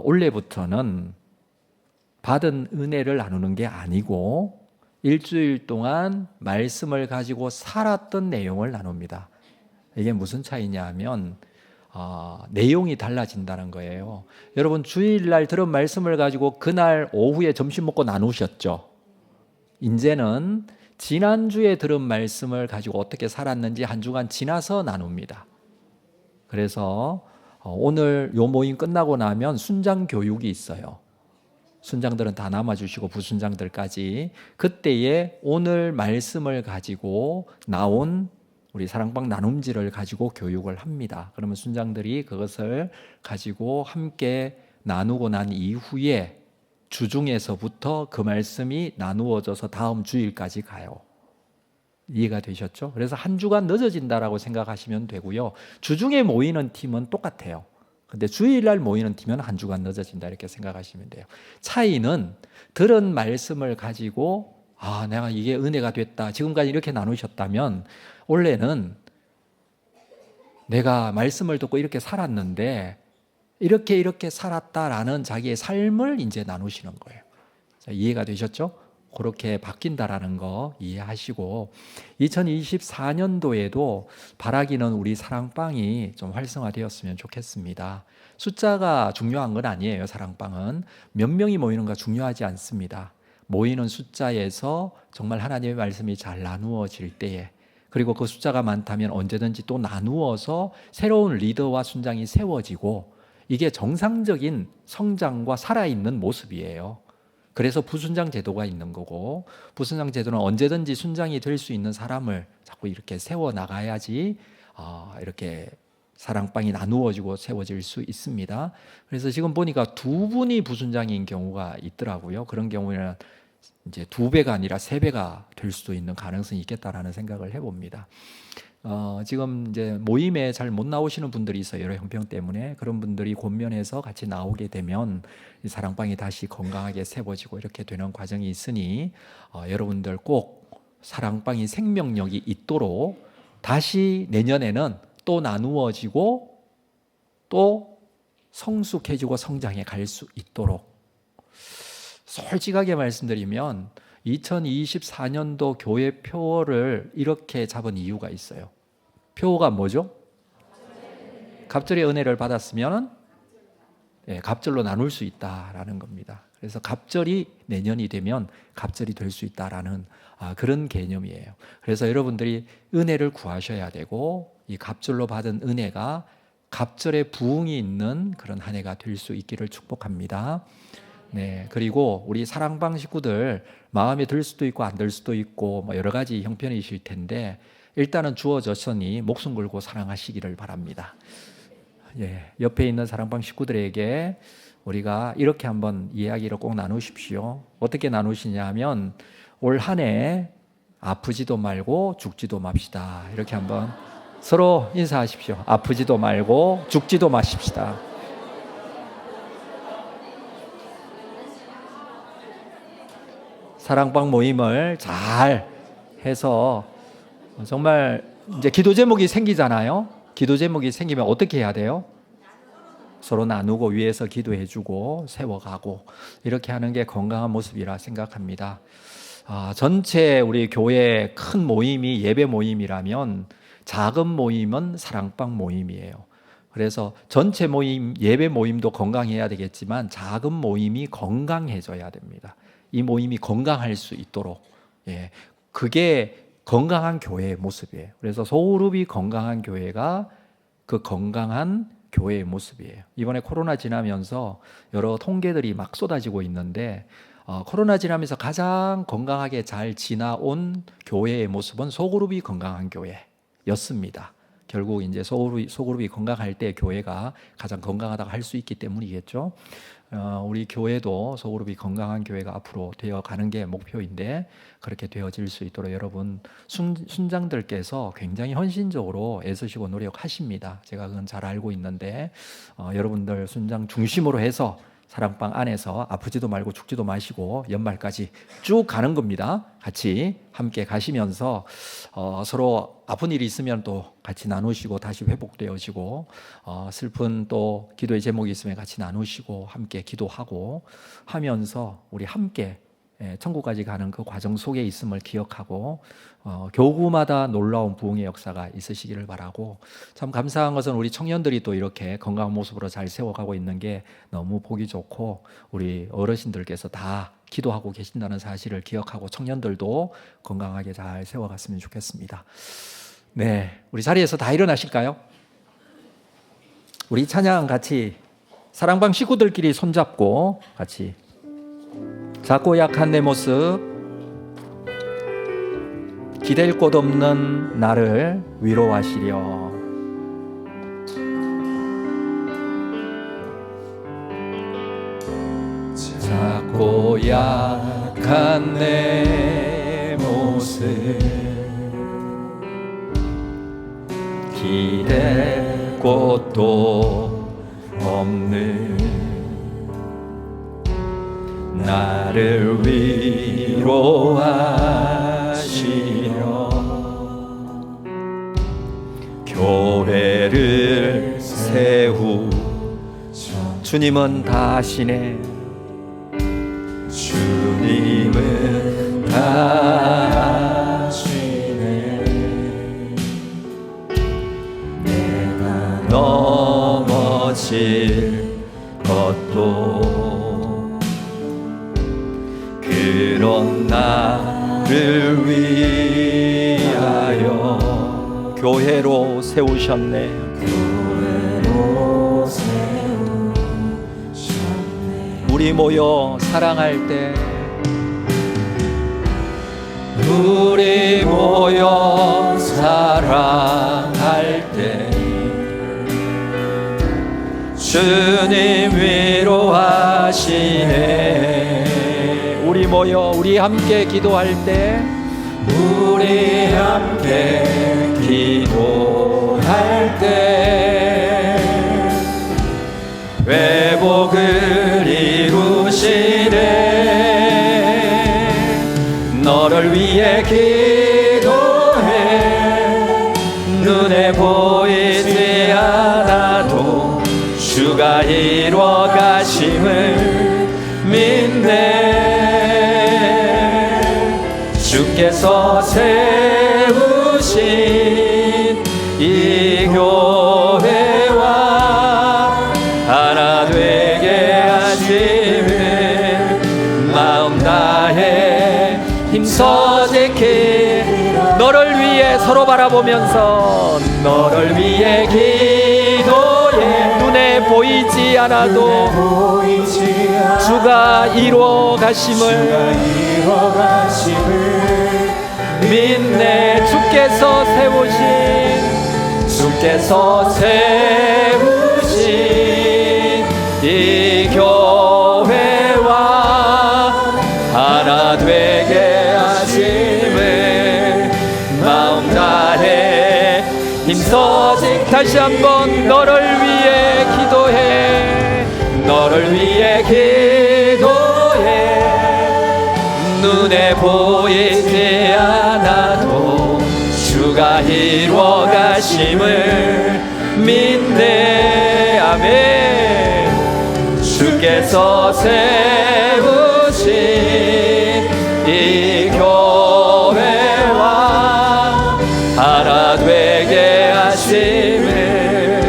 올해부터는 받은 은혜를 나누는 게 아니고 일주일 동안 말씀을 가지고 살았던 내용을 나눕니다. 이게 무슨 차이냐 하면 내용이 달라진다는 거예요. 여러분 주일날 들은 말씀을 가지고 그날 오후에 점심 먹고 나누셨죠. 이제는 지난주에 들은 말씀을 가지고 어떻게 살았는지 한 주간 지나서 나눕니다. 그래서 오늘 요 모임 끝나고 나면 순장 교육이 있어요. 순장들은 다 남아주시고 부순장들까지 그때에 오늘 말씀을 가지고 나온 우리 사랑방 나눔지를 가지고 교육을 합니다. 그러면 순장들이 그것을 가지고 함께 나누고 난 이후에 주중에서부터 그 말씀이 나누어져서 다음 주일까지 가요. 이해가 되셨죠? 그래서 한 주간 늦어진다라고 생각하시면 되고요. 주중에 모이는 팀은 똑같아요. 근데 주일날 모이는 팀은 한 주간 늦어진다 이렇게 생각하시면 돼요. 차이는 들은 말씀을 가지고 내가 이게 은혜가 됐다. 지금까지 이렇게 나누셨다면 원래는 내가 말씀을 듣고 이렇게 살았는데 이렇게 살았다라는 자기의 삶을 이제 나누시는 거예요. 자, 이해가 되셨죠? 그렇게 바뀐다라는 거 이해하시고 2024년도에도 바라기는 우리 사랑방이 좀 활성화되었으면 좋겠습니다. 숫자가 중요한 건 아니에요. 사랑방은 몇 명이 모이는가 중요하지 않습니다. 모이는 숫자에서 정말 하나님의 말씀이 잘 나누어질 때에 그리고 그 숫자가 많다면 언제든지 또 나누어서 새로운 리더와 순장이 세워지고 이게 정상적인 성장과 살아있는 모습이에요. 그래서 부순장 제도가 있는 거고 부순장 제도는 언제든지 순장이 될 수 있는 사람을 자꾸 이렇게 세워나가야지 이렇게 사랑방이 나누어지고 세워질 수 있습니다. 그래서 지금 보니까 두 분이 부순장인 경우가 있더라고요. 그런 경우에는 이제 2배가 아니라 3배가 될 수도 있는 가능성이 있겠다라는 생각을 해봅니다. 지금 이제 모임에 잘 못 나오시는 분들이 있어요. 여러 형평 때문에. 그런 분들이 권면해서 같이 나오게 되면 이 사랑방이 다시 건강하게 세워지고 이렇게 되는 과정이 있으니 여러분들 꼭 사랑방이 생명력이 있도록 다시 내년에는 또 나누어지고 또 성숙해지고 성장해 갈 수 있도록 솔직하게 말씀드리면 2024년도 교회 표어를 이렇게 잡은 이유가 있어요. 표어가 뭐죠? 갑절의 은혜를 받았으면 갑절로 나눌 수 있다라는 겁니다. 그래서 갑절이 내년이 되면 갑절이 될 수 있다라는 그런 개념이에요. 그래서 여러분들이 은혜를 구하셔야 되고 이 갑절로 받은 은혜가 갑절의 부흥이 있는 그런 한 해가 될 수 있기를 축복합니다. 네, 그리고 우리 사랑방 식구들 마음에 들 수도 있고 안 들 수도 있고 여러 가지 형편이실 텐데 일단은 주어졌으니 목숨 걸고 사랑하시기를 바랍니다. 옆에 있는 사랑방 식구들에게 우리가 이렇게 한번 이야기를 꼭 나누십시오. 어떻게 나누시냐 하면 올 한 해 아프지도 말고 죽지도 맙시다. 이렇게 한번 서로 인사하십시오. 아프지도 말고 죽지도 마십시다. 사랑방 모임을 잘 해서 정말 이제 기도 제목이 생기잖아요. 기도 제목이 생기면 어떻게 해야 돼요? 서로 나누고 위에서 기도해주고 세워가고 이렇게 하는 게 건강한 모습이라 생각합니다. 전체 우리 교회 큰 모임이 예배 모임이라면 작은 모임은 사랑방 모임이에요. 그래서 전체 모임, 예배 모임도 건강해야 되겠지만 작은 모임이 건강해져야 됩니다. 이 모임이 건강할 수 있도록 그게 건강한 교회의 모습이에요. 그래서 소그룹이 건강한 교회가 그 건강한 교회의 모습이에요. 이번에 코로나 지나면서 여러 통계들이 막 쏟아지고 있는데 코로나 지나면서 가장 건강하게 잘 지나온 교회의 모습은 소그룹이 건강한 교회였습니다. 결국 이제 소그룹이 건강할 때 교회가 가장 건강하다고 할 수 있기 때문이겠죠. 우리 교회도 소그룹이 건강한 교회가 앞으로 되어 가는 게 목표인데 그렇게 되어질 수 있도록 여러분 순장들께서 굉장히 헌신적으로 애쓰시고 노력하십니다. 제가 그건 잘 알고 있는데 여러분들 순장 중심으로 해서 사랑방 안에서 아프지도 말고 죽지도 마시고 연말까지 쭉 가는 겁니다. 같이 함께 가시면서 서로 아픈 일이 있으면 또 같이 나누시고 다시 회복되어지고 슬픈 또 기도의 제목이 있으면 같이 나누시고 함께 기도하고 하면서 우리 함께 천국까지 가는 그 과정 속에 있음을 기억하고 교구마다 놀라운 부흥의 역사가 있으시기를 바라고, 참 감사한 것은 우리 청년들이 또 이렇게 건강한 모습으로 잘 세워가고 있는 게 너무 보기 좋고 우리 어르신들께서 다 기도하고 계신다는 사실을 기억하고 청년들도 건강하게 잘 세워갔으면 좋겠습니다. 네, 우리 자리에서 다 일어나실까요? 우리 찬양 같이 사랑방 식구들끼리 손잡고 같이 작고 약한 내 모습, 기댈 곳 없는 나를 위로하시려. 작고 약한 내 모습, 기댈 곳도 없는 나를 위로하시려. 교회를 세우 주님은 다 아시네. 주님은 다 아시네. 내가 넘어질 것도 그런 나를 위하여 교회로 세우셨네. 교회로 세우셨네. 우리 모여 사랑할 때, 우리 모여 사랑할 때 주님 위로하시네. 우리 모여 우리 함께 기도할 때, 우리 함께 기도할 때 회복을 이루시네. 너를 위해 기도해. 눈에 보이지 않아도 주가 이루어 가심을 믿네. 주께서 세우신 이 교회와 하나 되게 하심을 마음 다해 힘써 지키리라. 너를 위해 서로 바라보면서 너를 위해 기도해. 눈에 보이지 않아도 주가 이루어 가심을 믿네. 주께서 세우신 이 교회와 하나 되게 하심을 마음 다해 힘써 다시 한번 너를 위해 기도해. 너를 위해 기도해. 눈에 보이지 않아도 주가 이루어 가심을 믿네. 아멘. 주께서 세우신 이 교회와 하나 되게 하심을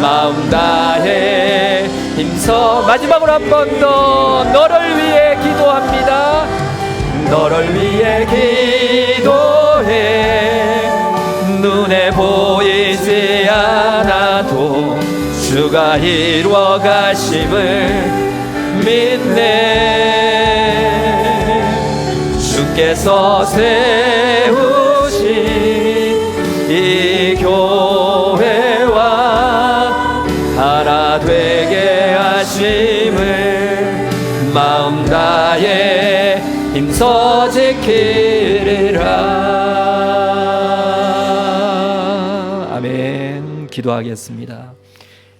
마음 다해 힘써. 마지막으로 한 번 더 너를 위해 기도합니다. 너를 위해 기도해. 눈에 보이지 않아도 주가 이루어 가심을 믿네. 주께서 세우신 이 교회 나의 힘써 지키리라. 아멘. 기도하겠습니다.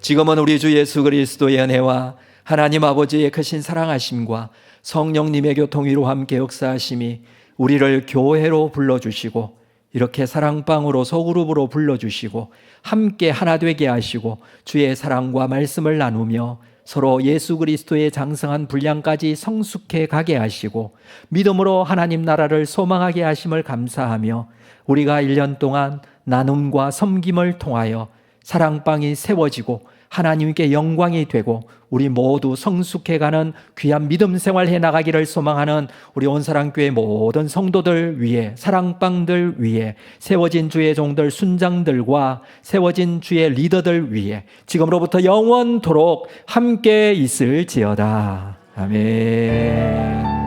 지금은 우리 주 예수 그리스도의 은혜와 하나님 아버지의 크신 사랑하심과 성령님의 교통위로 함께 역사하심이 우리를 교회로 불러주시고 이렇게 사랑방으로 소그룹으로 불러주시고 함께 하나 되게 하시고 주의 사랑과 말씀을 나누며 서로 예수 그리스도의 장성한 분량까지 성숙해 가게 하시고 믿음으로 하나님 나라를 소망하게 하심을 감사하며 우리가 1년 동안 나눔과 섬김을 통하여 사랑방이 세워지고 하나님께 영광이 되고 우리 모두 성숙해가는 귀한 믿음 생활해 나가기를 소망하는 우리 온사랑교회 모든 성도들 위해, 사랑방들 위해, 세워진 주의 종들 순장들과 세워진 주의 리더들 위해 지금으로부터 영원토록 함께 있을지어다. 아멘.